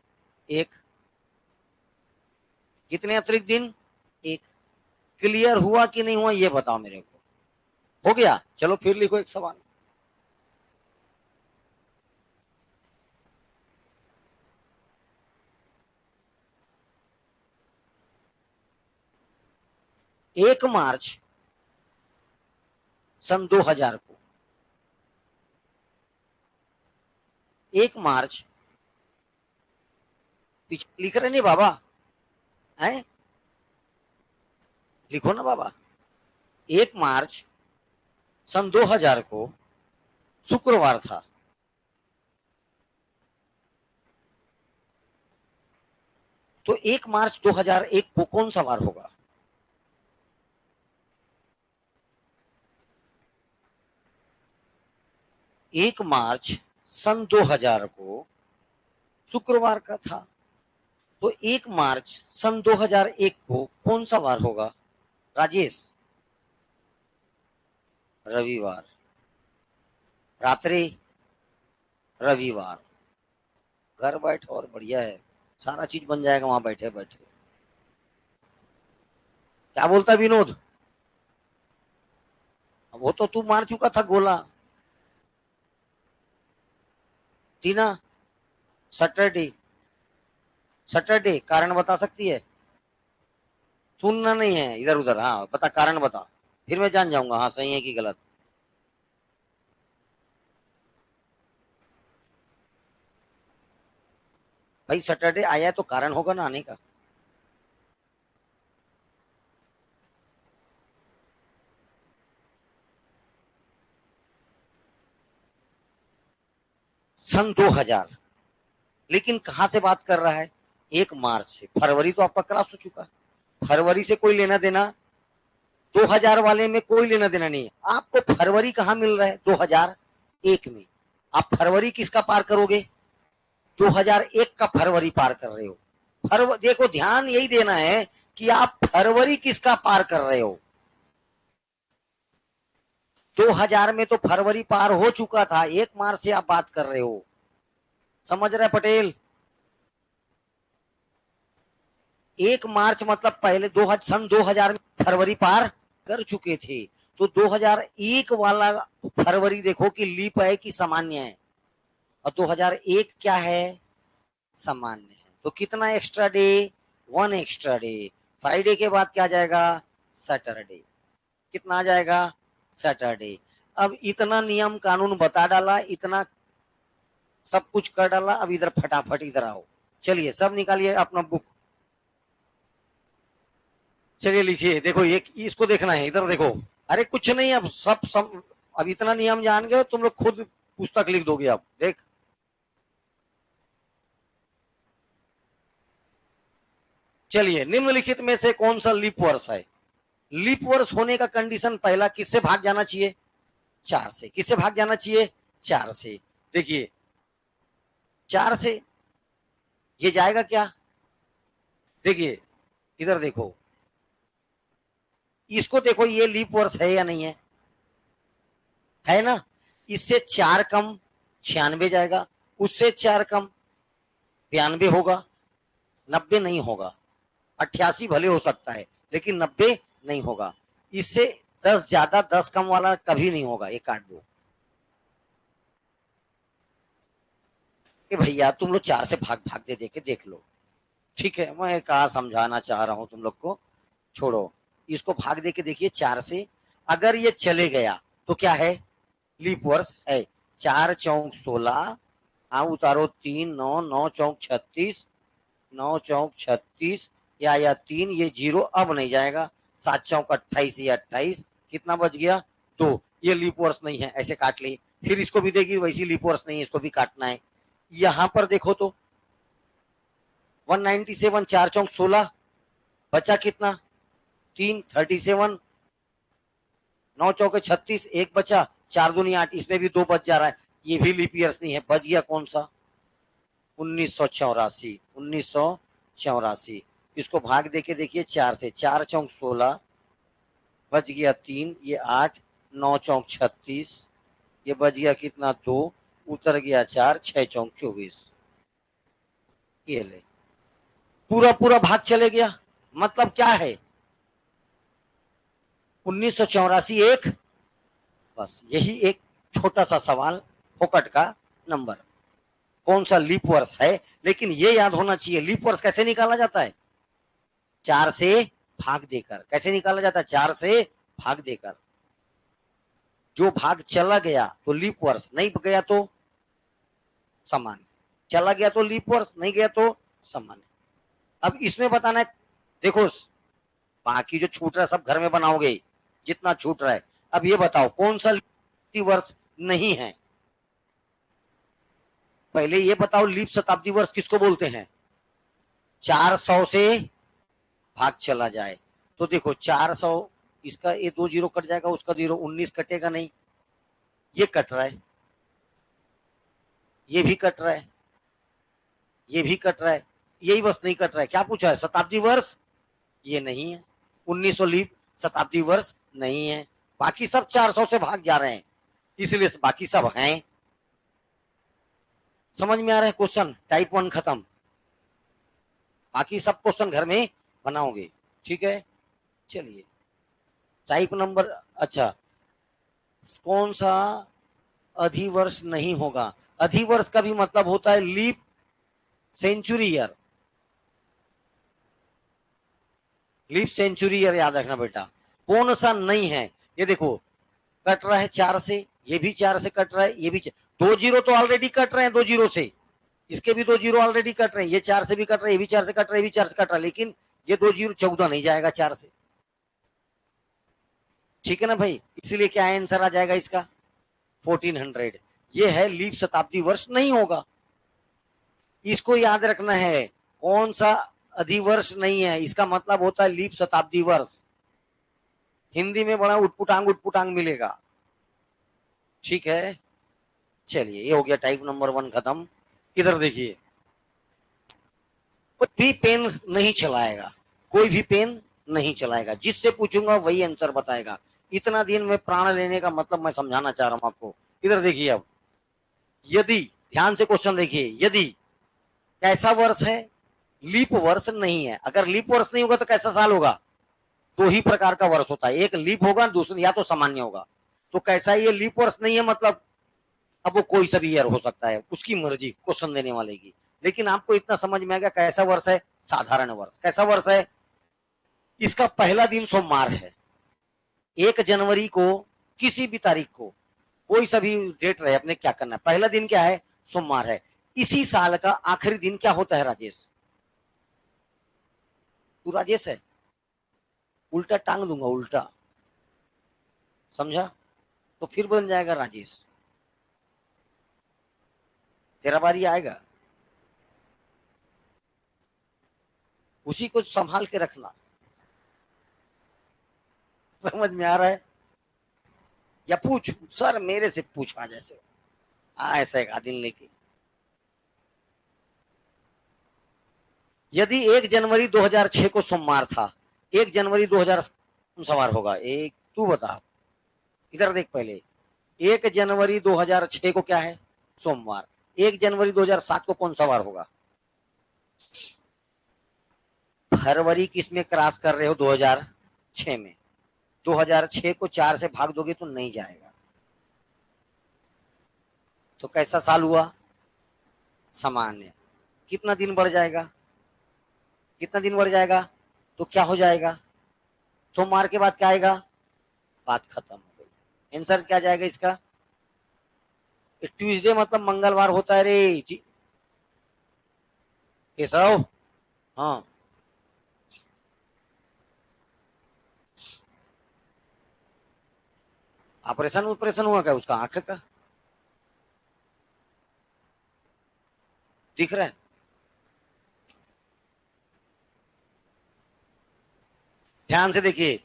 1। कितने अतिरिक्त दिन, 1। क्लियर हुआ कि नहीं हुआ ये बताओ मेरे को। हो गया, चलो फिर लिखो एक सवाल। एक मार्च सन 2000 को, 1 मार्च, पीछे लिख रहे नहीं बाबा, है लिखो ना बाबा। 1 मार्च सन 2000 को शुक्रवार था। तो 1 मार्च 2001 को कौन सा वार होगा? एक मार्च सन 2000 को शुक्रवार का था। तो 1 मार्च सन 2001 को कौन सा वार होगा राजेश? रविवार, रात्रि रविवार। घर बैठो और बढ़िया है, सारा चीज बन जाएगा वहां बैठे बैठे। क्या बोलता विनोद? वो तो तू मार चुका था गोला। टीना, सैटरडे, सैटरडे कारण बता सकती है? सुनना नहीं है इधर उधर, हाँ बता, कारण बता, फिर मैं जान जाऊंगा हाँ सही है कि गलत। भाई सैटरडे आया है तो कारण होगा ना आने का। सन 2000, लेकिन कहां से बात कर रहा है? 1 मार्च से। फरवरी तो आपका क्रॉस हो चुका, फरवरी से कोई लेना देना, 2000 वाले में कोई लेना देना नहीं है। आपको फरवरी कहां मिल रहा है? 2001 में। आप फरवरी किसका पार करोगे? 2001 का फरवरी पार कर रहे हो। देखो ध्यान यही देना है कि आप फरवरी किसका पार कर रहे हो। 2000 में तो फरवरी पार हो चुका था, 1 मार्च से आप बात कर रहे हो। समझ रहे पटेल? 1 मार्च मतलब पहले सन 2000 में फरवरी पार कर चुके थे। तो 2001 वाला फरवरी देखो कि लीप है कि सामान्य है, और 2001 क्या है? सामान्य है। तो कितना extra day? 1 extra day. Friday के बाद क्या जाएगा? सैटरडे। कितना आ जाएगा? सैटरडे। अब इतना नियम कानून बता डाला, इतना सब कुछ कर डाला। अब इधर फटाफट इधर आओ, चलिए सब निकालिए अपना बुक, चलिए लिखिए। देखो ये इसको देखना है, इधर देखो। अरे कुछ नहीं, अब अब इतना नियम जान गए तुम लोग, खुद पुस्तक लिख दोगे। अब देख, चलिए निम्नलिखित में से कौन सा लीप वर्ष है? लीप वर्ष होने का कंडीशन पहला, किससे भाग जाना चाहिए? 4 से। किससे भाग जाना चाहिए? 4 से। देखिए 4 से ये जाएगा क्या? देखिए इधर देखो, इसको देखो, ये लीप वर्ष है या नहीं है? है ना? इससे 4 कम 96 जाएगा, उससे 4 कम 92 होगा, 90 नहीं होगा। 88 भले हो सकता है लेकिन 90 नहीं होगा। इससे 10 ज्यादा 10 कम वाला कभी नहीं होगा, ये काट दो। कि भैया तुम लोग 4 से भाग भाग दे देके देख लो, ठीक है? मैं कहा समझाना चाह रहा हूं तुम लोग को, छोड़ो। इसको भाग दे के देखिए 4 से। अगर ये चले गया तो क्या है? लीप वर्ष है। 4 चौक 16, हाँ उतारो 3, 9, 9 चौक 36, 9 चौक 36, या 3, ये 0 अब नहीं जाएगा। 7 चौक 28, ये 28, कितना बच गया? 2। ये लीप वर्ष नहीं है, ऐसे काट ली। फिर इसको भी देगी, वैसी लीप वर्ष नहीं है, इसको भी काटना है। यहां पर देखो तो 197, 4 चौक 16, बचा कितना? 3, 37, 9 चौके 36, एक बचा, 4 दूनी 8, इसमें भी 2 बच जा रहा है। ये भी लीप ईयर्स नहीं है। बच गया कौन सा? 1984, 1984। इसको भाग देके देखिए 4 से। 4 चौक 16, बच गया 3, ये 8, 9 चौक 36, ये बच गया कितना? 2, उतर गया 4, 6 चौक 24। ये ले, पूरा पूरा भाग चले गया। मतलब क्या है? 1984 एक, बस यही एक छोटा सा सवाल, फोकट का नंबर, कौन सा लीप वर्ष है। लेकिन ये याद होना चाहिए, लीप वर्ष कैसे निकाला जाता है? 4 से भाग देकर। कैसे निकाला जाता है? 4 से भाग देकर। जो भाग चला गया तो लीप वर्ष, नहीं गया तो सामान्य। चला गया तो लीप वर्ष, नहीं गया तो सामान्य। अब इसमें बताना है, देखो बाकी जो छूट रहा है सब घर में बनाओगे, जितना छूट रहा है। अब ये बताओ कौन सा लीप वर्ष नहीं है? पहले ये बताओ, लीप शताब्दी वर्ष किसको बोलते हैं? 400 से भाग चला जाए तो देखो 400, इसका ये 2 जीरो कट जाएगा, उसका 0, 19 कटेगा नहीं, ये कट रहा है, ये भी कट रहा है, ये भी कट रहा है, यही बस नहीं कट रहा है। क्या पूछा है? शताब्दी वर्ष, ये नहीं है। 1900 लीप शताब्दी वर्ष नहीं है। बाकी सब 400 से भाग जा रहे हैं, इसलिए बाकी सब हैं। समझ में आ रहा है क्वेश्चन? टाइप 1 खत्म, बाकी सब क्वेश्चन घर में बनाओगे, ठीक है। चलिए टाइप नंबर, अच्छा कौन सा अधिवर्ष नहीं होगा? अधिवर्ष का भी मतलब होता है leap century year, leap century year याद रखना बेटा। कौन सा नहीं है? ये देखो कट रहा है 4 से, ये भी 4 से कट रहा है, ये भी 2 जीरो तो ऑलरेडी कट रहे हैं 2 जीरो से, इसके भी 2 जीरो ऑलरेडी कट रहे हैं, ये 4 से भी कट रहा है, ये भी 4 से कट रहा है, ये भी 4 से कट रहा है, लेकिन ये 2 जीरो 14 नहीं जाएगा 4 से, ठीक है ना भाई। इसलिए क्या आंसर आ जाएगा इसका? 1400। ये है लीप शताब्दी वर्ष नहीं होगा। इसको याद रखना है, कौन सा अधिवर्ष नहीं है, इसका मतलब होता है लीप शताब्दी वर्ष। हिंदी में बड़ा उटपुटांग मिलेगा, ठीक है। चलिए ये हो गया टाइप नंबर 1 खत्म। इधर देखिए, कोई भी पेन नहीं चलाएगा, कोई भी पेन नहीं चलाएगा, जिससे पूछूंगा वही आंसर बताएगा। इतना दिन में प्राण लेने का मतलब मैं समझाना चाह रहा हूं आपको। इधर देखिए, अब यदि ध्यान से क्वेश्चन देखिए, यदि कैसा वर्ष है? लीप वर्ष नहीं है। अगर लीप वर्ष नहीं होगा तो कैसा साल होगा? 2 ही प्रकार का वर्ष होता है, एक लीप होगा, दूसरा या तो सामान्य होगा। तो कैसा ये लीप वर्ष नहीं है मतलब अब वो कोई सा भी ईयर हो सकता है, उसकी मर्जी क्वेश्चन देने वाले की। लेकिन आपको इतना समझ में आ गया कैसा वर्ष है? साधारण वर्ष। कैसा वर्ष है? इसका पहला दिन सोमवार है। 1 जनवरी को किसी भी तारीख को, कोई सा भी डेट रहे, अपने क्या करना है, पहला दिन क्या है? सोमवार है। इसी साल का आखिरी दिन क्या होता है राजेश? तू राजेश है? उल्टा टांग दूंगा, उल्टा, समझा? तो फिर बन जाएगा राजेश, तेरा बारी आएगा, उसी को संभाल के रखना। समझ में आ रहा है? या पूछ सर मेरे से पूछा जैसे ऐसा एक आदिल लेके। यदि 1 जनवरी 2006 को सोमवार था, 1 जनवरी 2000 सवार होगा? एक तू बता, इधर देख पहले। 1 जनवरी 2006 को क्या है? सोमवार। 1 जनवरी 2007 को कौन सवार होगा? फरवरी किस में क्रॉस कर रहे हो? 2006 में। 2006 को 4 से भाग दोगे तो नहीं जाएगा, तो कैसा साल हुआ? सामान्य। कितना दिन बढ़ जाएगा? कितना दिन बढ़ जाएगा? तो क्या हो जाएगा? सोमवार के बाद क्या आएगा? बात खत्म हो गई। आंसर क्या जाएगा इसका? ट्यूसडे मतलब मंगलवार होता है रे जी केशव। हाँ ऑपरेशन ऑपरेशन हुआ क्या उसका आंख का? दिख रहा है? ध्यान से देखिए,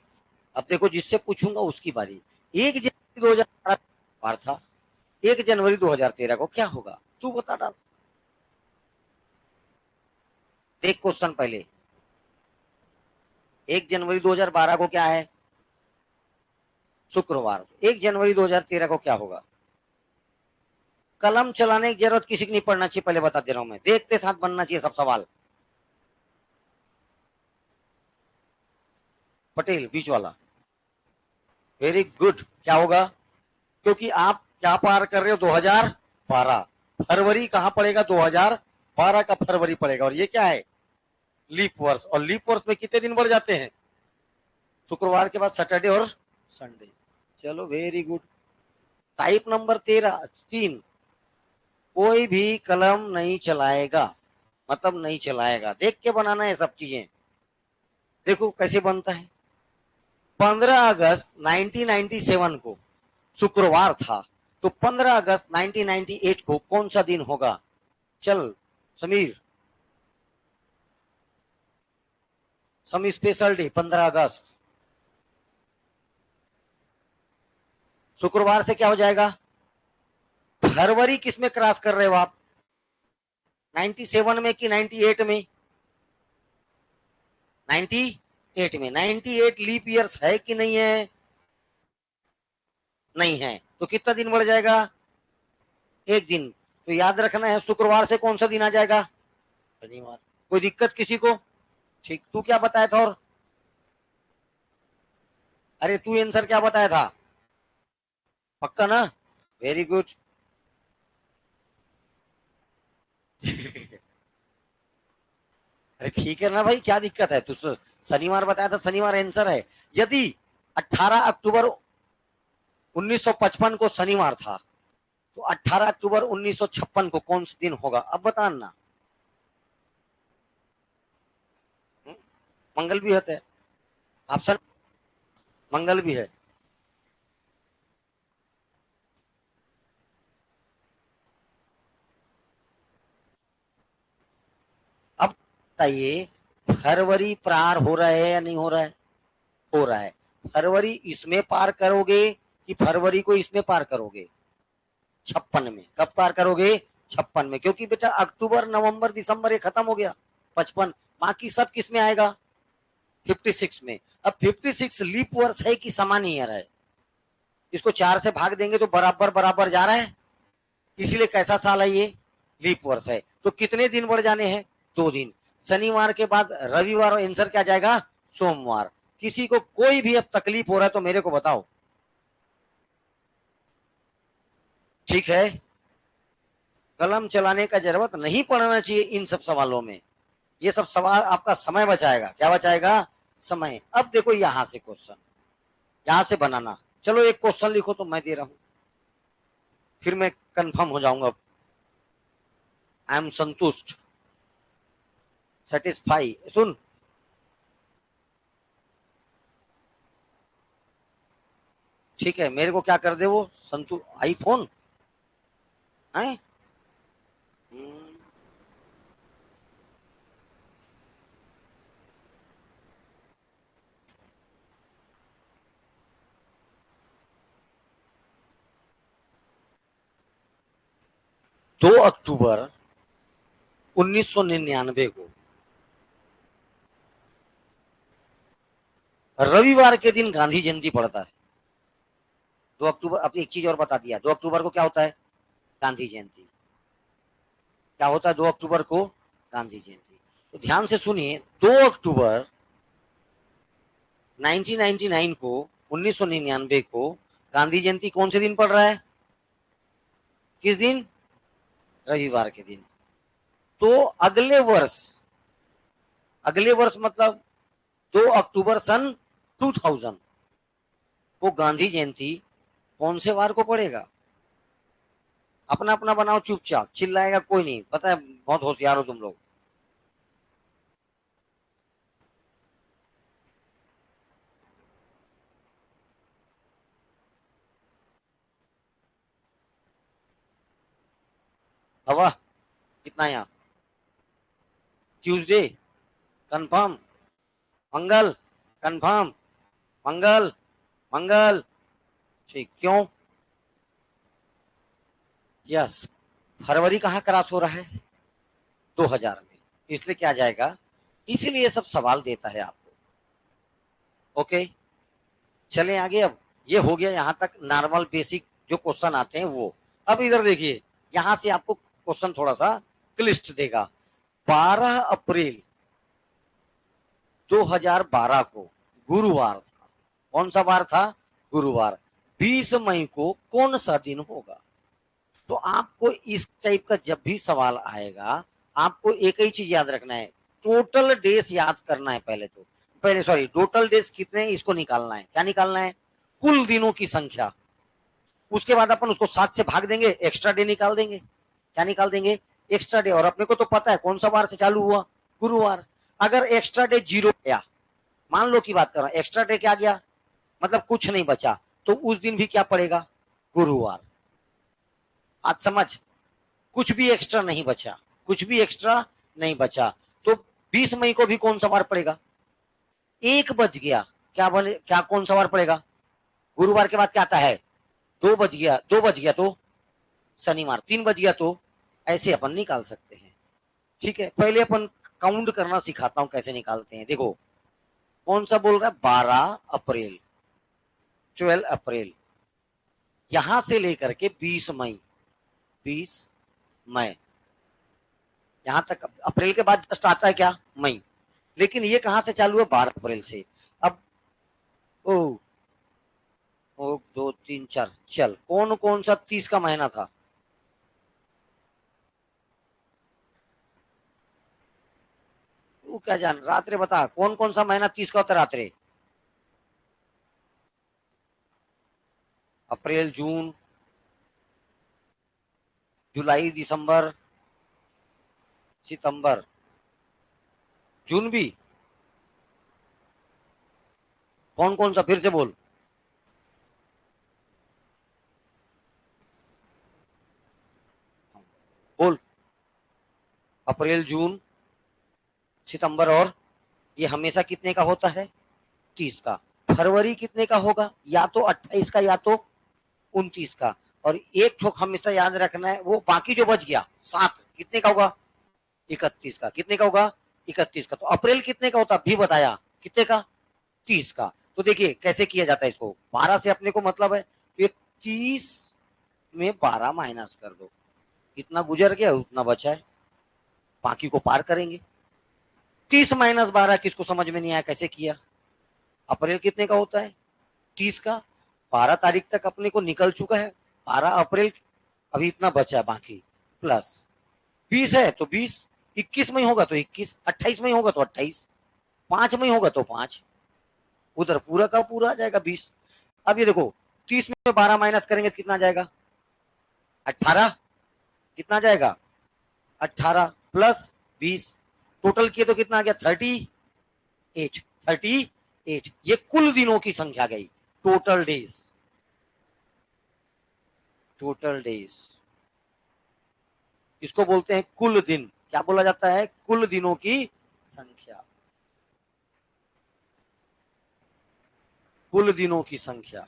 अब देखो जिससे पूछूंगा उसकी बारी। 1 जनवरी 2012 बार था, 1 जनवरी 2013 को क्या होगा? तू बता डाल। देख क्वेश्चन पहले, 1 जनवरी 2012 को क्या है? शुक्रवार। 1 जनवरी 2013 को क्या होगा? कलम चलाने की जरूरत किसी की नहीं पड़ना चाहिए, पहले बता दे रहा हूं मैं, देखते साथ बनना चाहिए सब सवाल। पटेल बीच वाला, वेरी गुड। क्या होगा? क्योंकि आप क्या पार कर रहे हो? 2012। फरवरी कहां पड़ेगा? 2012 का फरवरी पड़ेगा, और ये क्या है? लीप वर्ष। और लीप वर्ष में कितने दिन बढ़ जाते हैं? शुक्रवार के बाद सैटरडे और संडे। चलो वेरी गुड। टाइप नंबर 3, कोई भी कलम नहीं चलाएगा, मतलब नहीं चलाएगा। देख के बनाना है सब चीजें। देखो कैसे बनता है। 15 अगस्त 1997 को शुक्रवार था, तो 15 अगस्त 1998 को कौन सा दिन होगा? चल समीर, सम स्पेशल डे 15 अगस्त। शुक्रवार से क्या हो जाएगा? फरवरी किस में क्रॉस कर रहे हो आप? 97 में कि 98 में? 98 में। 98 लीप ईयर्स है कि नहीं है? नहीं है। तो कितना दिन बढ़ जाएगा? एक दिन। तो याद रखना है शुक्रवार से कौन सा दिन आ जाएगा? शनिवार। कोई दिक्कत किसी को? ठीक। तू क्या बताया था? और अरे तू आंसर क्या बताया था? पक्का ना? Very good. अरे ठीक है ना भाई, क्या दिक्कत है? तू शनिवार बताया था, शनिवार आंसर है। यदि 18 अक्टूबर 1955 को शनिवार था, तो 18 अक्टूबर 1956 को कौन सा दिन होगा? अब बताना। मंगल भी होते हैं। ऑप्शन मंगल भी है। अब बताइए, फरवरी पार हो रहा है या नहीं हो रहा है? हो रहा है। फरवरी इसमें पार करोगे कि फरवरी को इसमें पार करोगे? 56 में। कब पार करोगे? 56 में। क्योंकि बेटा अक्टूबर नवंबर दिसंबर ये खत्म हो गया। 55। बाकी सब किस में आएगा? 56 में। अब 56 लीप वर्ष है कि समान ईयर है? इसको 4 से भाग देंगे तो बराबर बराबर जा रहा है। इसीलिए कैसा साल है ये? लीप वर्ष है। तो कितने दिन बढ़ जाने हैं? 2 दिन। शनिवार के बाद रविवार और आंसर क्या जाएगा? सोमवार। किसी को कोई भी अब तकलीफ हो रहा है तो मेरे को बताओ। ठीक है। कलम चलाने का जरूरत नहीं पड़ना चाहिए इन सब सवालों में। ये सब सवाल आपका समय बचाएगा। क्या बचाएगा? समय। अब देखो यहां से क्वेश्चन, यहां से बनाना। चलो एक क्वेश्चन लिखो तो मैं दे रहा हूं, फिर मैं कंफर्म हो जाऊंगा। आई एम संतुष्ट, सेटिस्फाई। सुन, ठीक है, मेरे को क्या कर दे वो संतु आईफोन है। 2 अक्टूबर 1999 को रविवार के दिन गांधी जयंती पड़ता है। 2 अक्टूबर। अब एक चीज और बता दिया, 2 अक्टूबर को क्या होता है? गांधी जयंती। क्या होता है 2 अक्टूबर को? गांधी जयंती। तो ध्यान से सुनिए, 2 अक्टूबर 1999 को, 1999 को गांधी जयंती कौन से दिन पड़ रहा है? किस दिन? रविवार के दिन। तो अगले वर्ष मतलब 2 अक्टूबर सन 2000 को गांधी जयंती कौन से वार को पड़ेगा? अपना अपना बनाओ, चुपचाप। चिल्लाएगा कोई नहीं, पता है बहुत होशियार हो तुम लोग। हवा कितना यहाँ? Tuesday confirm. मंगल कंफर्म। मंगल। मंगल। ठीक। क्यों? यस। फरवरी कहाँ क्रॉस हो रहा है? 2000 में। इसलिए क्या जाएगा? इसीलिए ये सब सवाल देता है आपको। ओके, चलें आगे। अब ये हो गया यहाँ तक नॉर्मल बेसिक जो क्वेश्चन आते हैं वो। अब इधर देखिए, यहां से आपको क्वेश्चन थोड़ा सा क्लिष्ट देगा। 12 अप्रैल 2012 को गुरुवार था। कौन सा वार था? गुरुवार। 20 मई को कौन सा दिन होगा? तो आपको इस टाइप का जब भी सवाल आएगा, आपको एक ही चीज याद रखना है, टोटल डेज याद करना है। पहले सॉरी, टोटल डेज कितने हैं इसको निकालना है। क्या निकालना है? कुल दिनों की संख्या। उसके बाद अपन उसको 7 से भाग देंगे, एक्स्ट्रा डे निकाल देंगे। क्या निकाल देंगे? Extra day. और अपने को तो पता है कौन सा वार से चालू हुआ? गुरुवार। अगर एक्स्ट्रा डे 0 गया, मान लो की बात कर रहा हूं, एक्स्ट्रा डे क्या गया मतलब कुछ नहीं बचा, तो उस दिन भी क्या पड़ेगा? गुरुवार। आज समझ, कुछ भी एक्स्ट्रा नहीं बचा, कुछ भी एक्स्ट्रा नहीं बचा। तो 20 मई को भी कौन सा वार पड़ेगा? 1 बज गया, क्या बने, क्या कौन सा वार पड़ेगा? गुरुवार के बाद क्या आता है? 2 बज गया, 2 बज गया तो शनिवार, 3 बज गया तो, ऐसे अपन निकाल सकते हैं। ठीक है, पहले अपन काउंट करना सिखाता हूं कैसे निकालते हैं। देखो कौन सा बोल रहा है, 12 अप्रैल, 12 अप्रैल, यहां से लेकर के 20 मई, 20 मई, यहां तक अप्रैल के बाद जस्ट आता है क्या, मई। लेकिन ये कहां से चालू है, 12 अप्रैल से। अब ओ, 1 2 3 4, चल कौन कौन सा 30 का महीना था? तू क्या जान, रात्रे बता कौन कौन सा महीना 30 का होता है रात्रे? अप्रैल, जून, जुलाई, दिसंबर, सितंबर, जून भी। कौन कौन सा, फिर से बोल। बोल, अप्रैल, जून, सितंबर, और ये हमेशा कितने का होता है, 30 का। फरवरी कितने का होगा, या तो 28 का या तो 29 का। और एक ठोक हमेशा याद रखना है, वो बाकी जो बच गया 7, कितने का होगा, 31 का। कितने का होगा, 31 का। तो अप्रैल कितने का होता भी बताया, कितने का, 30 का। तो देखिए कैसे किया जाता है इसको, 12 से अपने को मतलब है, ये 30 में 12 माइनस कर दो, कितना गुजर गया उतना बचा है, बाकी को पार करेंगे। 30 - 12 किसको समझ में नहीं आया कैसे किया? अप्रैल कितने का होता है, 30 का। 12 तारीख तक अपने को निकल चुका है, 12 अप्रैल, अभी इतना बचा बाकी, प्लस 20 है तो 20, 21 में होगा तो 21, 28 में होगा तो 28, 5 में होगा तो 5, उधर पूरा का पूरा आ जाएगा 20। अब ये देखो 30 में 12 माइनस करेंगे तो कितना आ जाएगा, 18। कितना जाएगा, 18 प्लस 20, टोटल किए तो कितना आ गया, 38, 38। ये कुल दिनों की संख्या गई, टोटल डेज, टोटल डेज। इसको बोलते हैं कुल दिन। क्या बोला जाता है, कुल दिनों की संख्या, कुल दिनों की संख्या।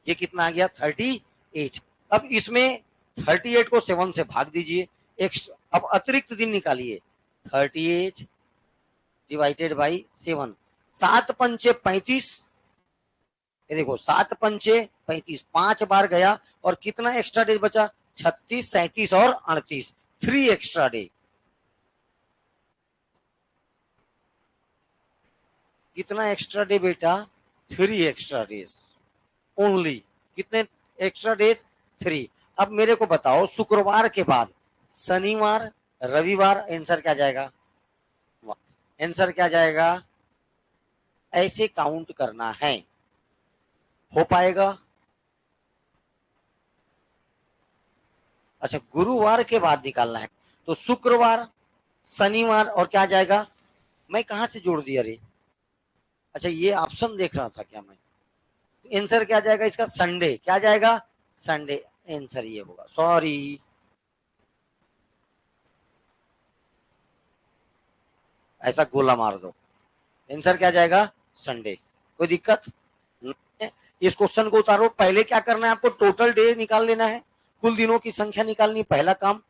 ये कितना आ गया, 38। अब इसमें 38 को 7 से भाग दीजिए, एक्स्ट्रा अब अतिरिक्त दिन निकालिए, 38 डिवाइडेड बाई 7, 7 पंचे 35। ये देखो 7 पंचे 35, 5 बार गया, और कितना एक्स्ट्रा डे बचा, 36, 37 और 38, 3 एक्स्ट्रा डे। कितना एक्स्ट्रा डे बेटा, 3 एक्स्ट्रा डेज ओनली। कितने एक्स्ट्रा डेज, 3। अब मेरे को बताओ शुक्रवार के बाद शनिवार, रविवार, आंसर क्या जाएगा, आंसर क्या जाएगा, ऐसे काउंट करना है, हो पाएगा? अच्छा, गुरुवार के बाद निकालना है, तो शुक्रवार, शनिवार, और क्या जाएगा, मैं कहां से जोड़ दिया रे, अच्छा ये ऑप्शन देख रहा था क्या मैं, आंसर क्या जाएगा इसका, संडे। क्या जाएगा, संडे। आंसर ये होगा, सॉरी, ऐसा गोला मार दो, आंसर क्या जाएगा, संडे। कोई दिक्कत नहीं है? इस क्वेश्चन को उतारो, पहले क्या करना है आपको, टोटल डे निकाल लेना है, कुल दिनों की संख्या निकालनी, पहला काम।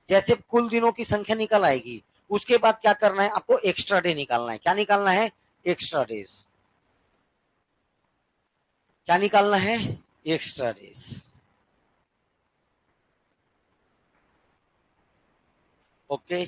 जैसे कुल दिनों की संख्या निकल आएगी, उसके बाद क्या करना है आपको, एक्स्ट्रा डे निकालना है। क्या निकालना है, एक्स्ट्रा डेज। क्या निकालना है, एक्स्ट्रा डेज। ओके,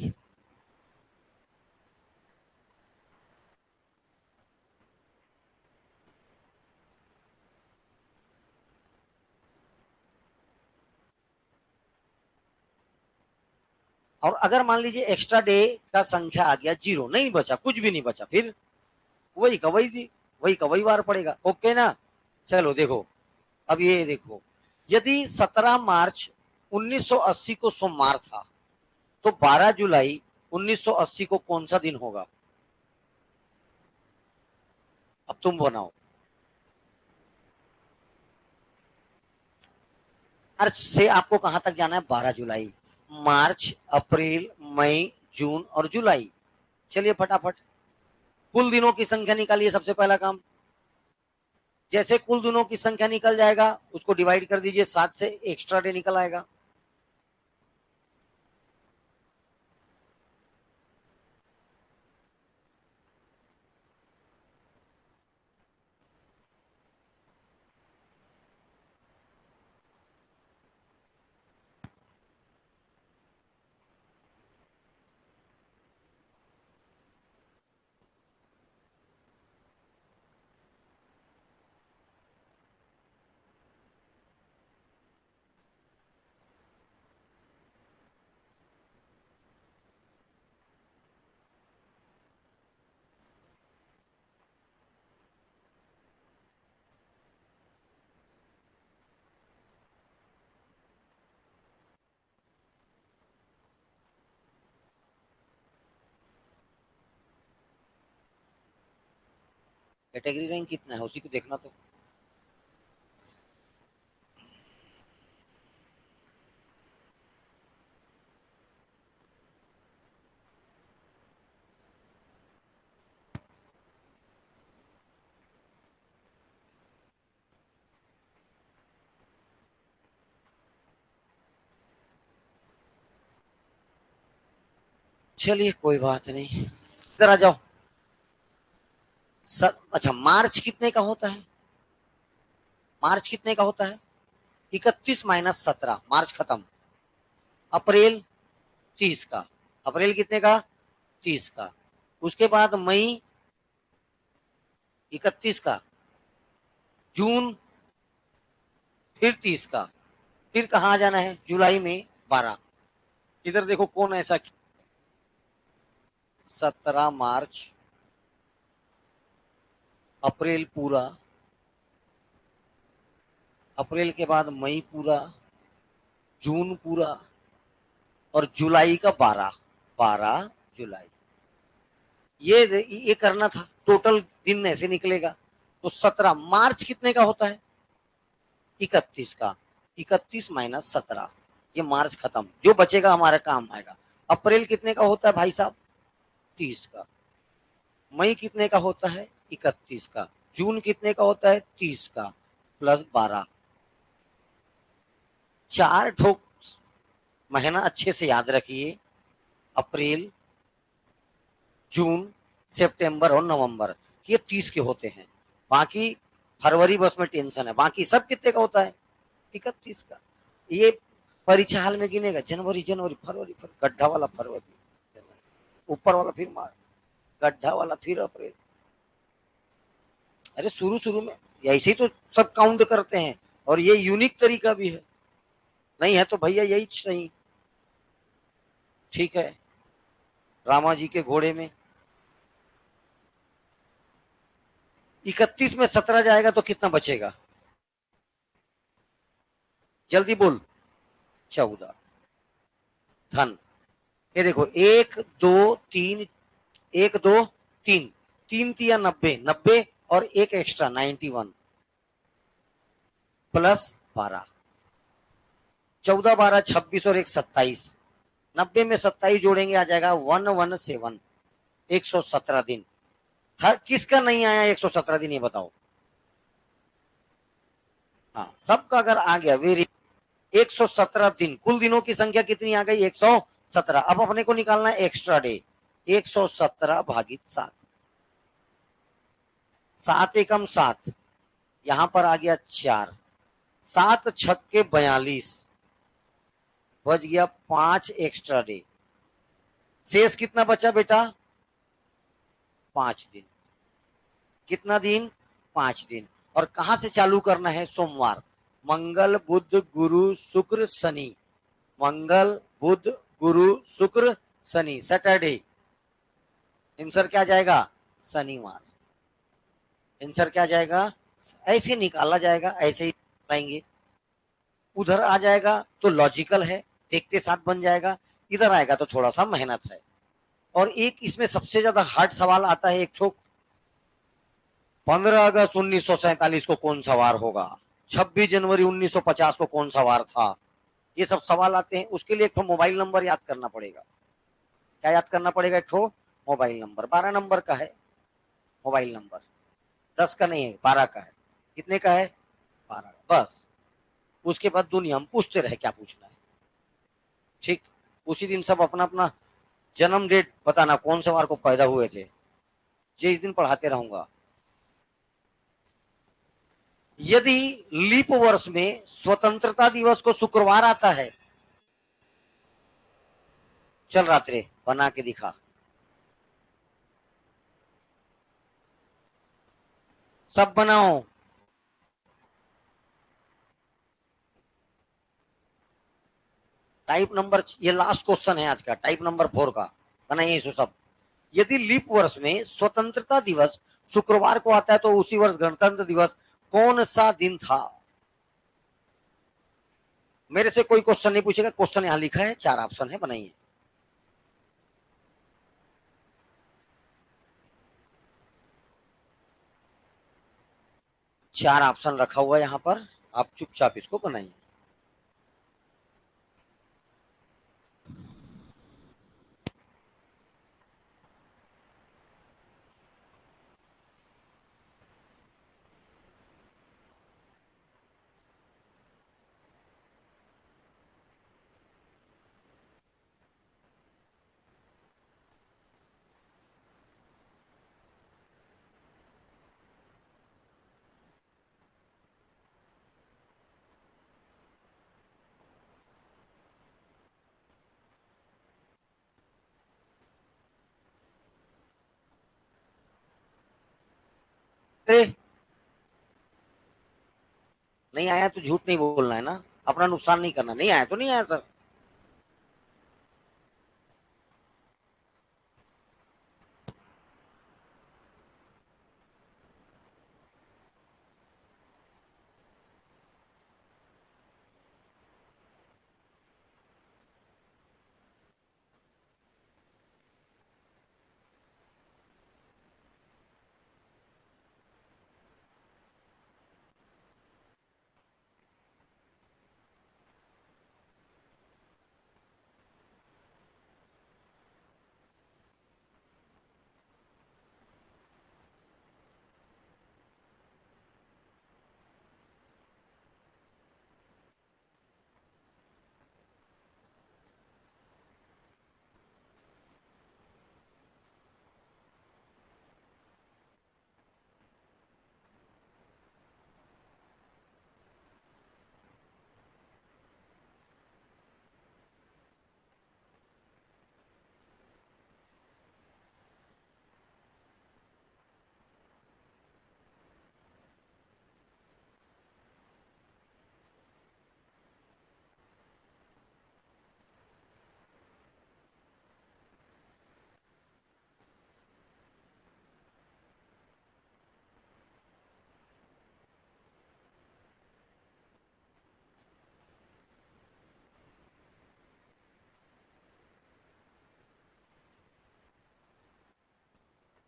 और अगर मान लीजिए एक्स्ट्रा डे का संख्या आ गया 0, नहीं बचा, कुछ भी नहीं बचा, फिर वही का वही, वही का वही वार पड़ेगा। ओके ना, चलो देखो, अब ये देखो, यदि 17 मार्च 1980 को सोमवार था, तो 12 जुलाई 1980 को कौन सा दिन होगा, अब तुम बनाओ। मार्च से आपको कहां तक जाना है, 12 जुलाई, मार्च, अप्रैल, मई, जून और जुलाई। चलिए फटाफट, कुल दिनों की संख्या निकालिए, सबसे पहला काम। जैसे कुल दिनों की संख्या निकल जाएगा उसको डिवाइड कर दीजिए 7 से, एक्स्ट्रा डे निकल आएगा। कैटेगरी रैंक कितना है उसी को देखना। तो चलिए कोई बात नहीं, इधर आ जाओ। अच्छा, मार्च कितने का होता है? मार्च कितने का होता है? 31 माइनस 17, मार्च खत्म। अप्रैल 30 का। अप्रैल कितने का? 30 का। उसके बाद मई 31 का। जून फिर 30 का। फिर कहाँ जाना है? जुलाई में 12। इधर देखो कौन ऐसा 17 मार्च, अप्रैल पूरा, अप्रैल के बाद मई पूरा, जून पूरा, और जुलाई का 12। 12 जुलाई। ये करना था, टोटल दिन ऐसे निकलेगा। तो 17 मार्च कितने का होता है? 31 का। 31 माइनस 17, ये मार्च खत्म। जो बचेगा हमारा काम आएगा। अप्रैल कितने का होता है भाई साहब? 30 का। मई कितने का होता है? 31 का। जून कितने का होता है? 30 का प्लस 12। 4 ठोक महीना अच्छे से याद रखिए। अप्रैल, जून, सितंबर और नवंबर, ये 30 के होते हैं। बाकी फरवरी बस में टेंशन है। बाकी सब कितने का होता है? 31 का। ये परीक्षा हाल में गिनेगा जनवरी जनवरी फरवरी फरवरी, गड्ढा वाला फरवरी, ऊपर वाला फिर मार्च, गड्ढा वाला फिर अप्रैल। अरे शुरू शुरू में ऐसे ही तो सब काउंट करते हैं, और ये यूनिक तरीका भी है। नहीं है तो भैया यही सही। ठीक है, रामा जी के घोड़े में 31 में 17 जाएगा तो कितना बचेगा? जल्दी बोल। 14। धन। ये देखो, 1 2 3, 1 2 3, 3 3 90, 90 और एक एक्स्ट्रा 91 प्लस 12। 14 12 26 और एक 27। 90 में 27 जोड़ेंगे आ जाएगा 117। 117 दिन। हर किसका नहीं आया 117 दिन, ये बताओ। हाँ, सबका अगर आ गया वेरी। 117 दिन, कुल दिनों की संख्या कितनी आ गई? 117। अब अपने को निकालना है एक्स्ट्रा डे। 117 भागित 7। 7 एकम 7, यहां पर आ गया 4। 7 छक्के 42, बच गया 5 एक्स्ट्रा डे। शेष कितना बचा बेटा? 5 दिन। कितना दिन? 5 दिन। और कहां से चालू करना है? सोमवार। मंगल बुध गुरु शुक्र शनि। मंगल बुध गुरु शुक्र शनि, सैटरडे। आंसर क्या जाएगा? शनिवार। आंसर क्या जाएगा? ऐसे निकाला जाएगा, ऐसे ही लाएंगे। उधर आ जाएगा तो लॉजिकल है, देखते साथ बन जाएगा। इधर आएगा तो थोड़ा सा मेहनत है। और एक इसमें सबसे ज्यादा हार्ड सवाल आता है एक ठोक। 15 अगस्त 1947 को कौन सवार होगा? 26 जनवरी 1950 को कौन सवार था? ये सब सवाल आते हैं। उसके लिए एक ठो मोबाइल नंबर याद करना पड़ेगा। क्या याद करना पड़ेगा? एक ठो मोबाइल नंबर, 12 नंबर का है। Mobile number. 10 का नहीं है, 12 का है। कितने का है? 12 का, बस। उसके बाद दुनिया हम पूछते रहे क्या पूछना है। ठीक। उसी दिन सब अपना अपना जन्म डेट बताना, कौन से वार को पैदा हुए थे। ये इस दिन पढ़ाते रहूंगा। यदि लीप वर्ष में स्वतंत्रता दिवस को शुक्रवार आता है, चल रात्रे बना के दिखा। सब बनाओ। टाइप नंबर, ये लास्ट क्वेश्चन है आज का, टाइप नंबर 4 का। बनाइए इसको सब। यदि लीप वर्ष में स्वतंत्रता दिवस शुक्रवार को आता है तो उसी वर्ष गणतंत्र दिवस कौन सा दिन था? मेरे से कोई क्वेश्चन नहीं पूछेगा, क्वेश्चन यहां लिखा है, 4 ऑप्शन है, बनाइए। चार ऑप्शन रखा हुआ है यहां पर, आप चुपचाप इसको बनाइए। नहीं आया तो झूठ नहीं बोलना है ना, अपना नुकसान नहीं करना। नहीं आया तो नहीं आया सर।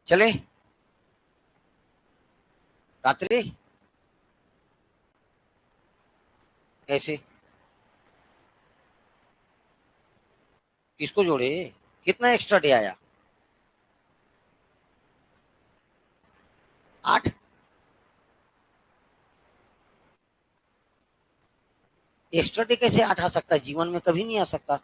चले रात्रि ऐसे किसको जोड़े? कितना एक्स्ट्रा डे आया? 8। एक्स्ट्रा डे कैसे 8 आ सकता है? जीवन में कभी नहीं आ सकता।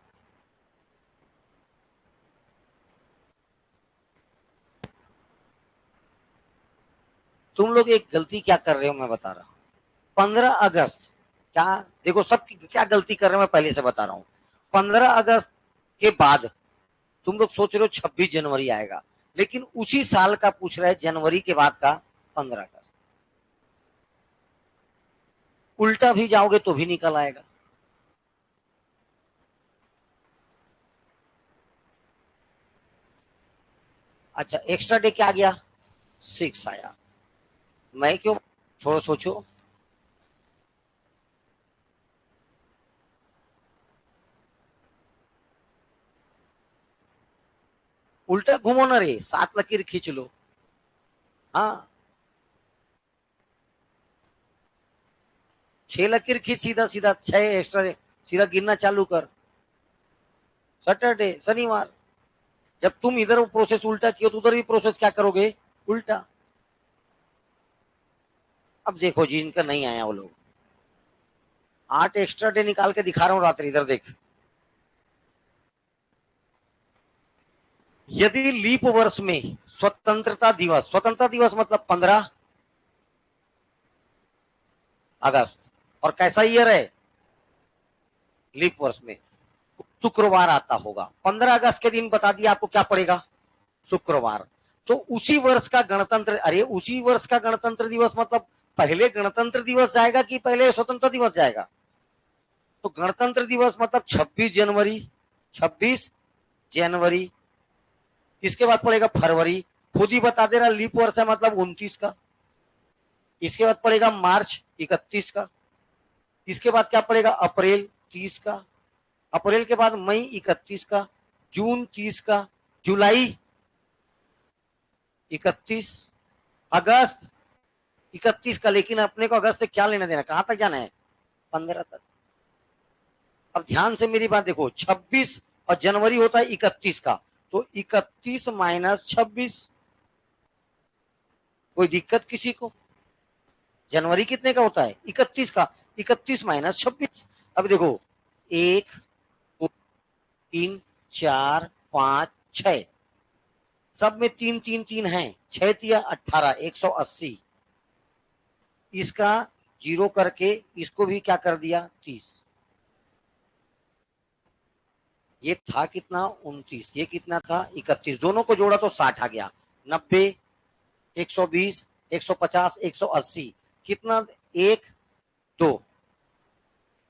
तुम लोग एक गलती क्या कर रहे हो मैं बता रहा हूँ। 15 अगस्त, क्या देखो सब क्या गलती कर रहे हो मैं पहले से बता रहा हूँ। 15 अगस्त के बाद तुम लोग सोच रहे हो 26 जनवरी आएगा, लेकिन उसी साल का पूछ रहा है, जनवरी के बाद का 15 अगस्त। उल्टा भी जाओगे तो भी निकल आएगा। अच्छा, एक्स्ट्रा डे क्या आ गया? 6 आया। मैं क्यों? थोड़ा सोचो। उल्टा घूमो ना रे, 7 लकीर खींच लो। हाँ, 6 लकीर खींच, सीधा सीधा 6 एक्स्ट्रा डे, सीधा गिनना चालू कर। सैटरडे, शनिवार। जब तुम इधर प्रोसेस उल्टा किया तो उधर भी प्रोसेस क्या करोगे? उल्टा। अब देखो जी, इनका नहीं आया वो लोग। 8 एक्स्ट्रा डे निकाल के दिखा रहा हूं रात्रि, इधर देख। यदि लीप वर्ष में स्वतंत्रता दिवस, स्वतंत्रता दिवस मतलब 15 अगस्त, और कैसा ईयर है लीप वर्ष में, शुक्रवार आता होगा। 15 अगस्त के दिन बता दिया आपको क्या पड़ेगा, शुक्रवार। तो उसी वर्ष का गणतंत्र, अरे उसी वर्ष का गणतंत्र दिवस मतलब पहले गणतंत्र दिवस जाएगा कि पहले स्वतंत्रता दिवस जाएगा? तो गणतंत्र दिवस मतलब 26 जनवरी, 26 जनवरी। इसके बाद पड़ेगा फरवरी, खुद ही बता दे रहा लीप वर्ष है मतलब 29 का। इसके बाद पड़ेगा मार्च 31 का। इसके बाद क्या पड़ेगा, अप्रैल 30 का। अप्रैल के बाद मई 31 का, जून 30 का, जुलाई 31, अगस्त 31 का। लेकिन अपने को अगस्त से क्या लेना देना, कहां तक जाना है, 15 तक। अब ध्यान से मेरी बात देखो, 26 और जनवरी होता है 31 का, तो 31 माइनस 26। कोई दिक्कत किसी को? जनवरी कितने का होता है, 31 का, 31 माइनस 26। अब देखो 1 2 3 4 5 6, सब में 3 3 3 है, 6 तिया 18, 180। इसका जीरो करके इसको भी क्या कर दिया, 30। ये था कितना, 29, ये कितना था, 31। दोनों को जोड़ा तो 60 आ गया। 90, 120, 150, 180, कितना, 1 2,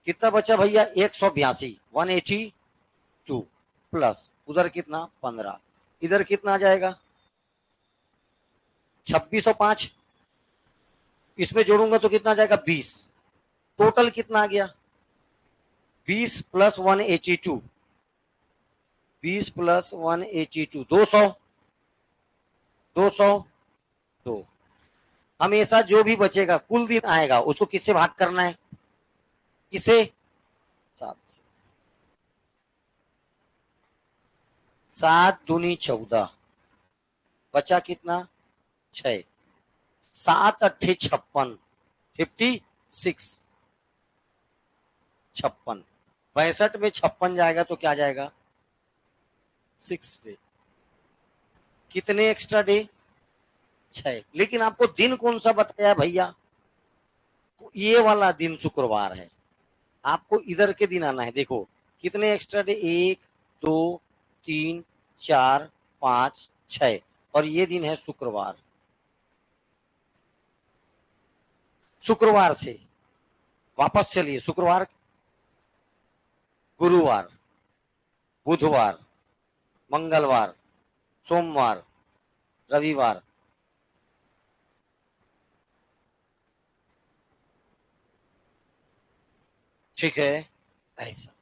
कितना बचा भैया, 182, 182 प्लस उधर कितना, 15, इधर कितना आ जाएगा, 2605। इसमें जोड़ूंगा तो कितना आ जाएगा, 20। टोटल कितना आ गया, 20 प्लस 182, 20 प्लस 182, 200, 200, 2। हमेशा जो भी बचेगा कुल दिन आएगा उसको किससे भाग करना है, किसे, 7 से। 7 दूनी 14, बचा कितना, 6, 7 अट्ठे 56, 56, 56, 62 में 56 जाएगा तो क्या जाएगा, 6 डे। कितने एक्स्ट्रा डे, 6। लेकिन आपको दिन कौन सा बताया भैया, ये वाला दिन शुक्रवार है। आपको इधर के दिन आना है। देखो कितने एक्स्ट्रा डे, 1 2 3 4 5 6, और ये दिन है शुक्रवार। शुक्रवार से वापस चलिए, शुक्रवार, गुरुवार, बुधवार, मंगलवार, सोमवार, रविवार। ठीक है, ऐसा।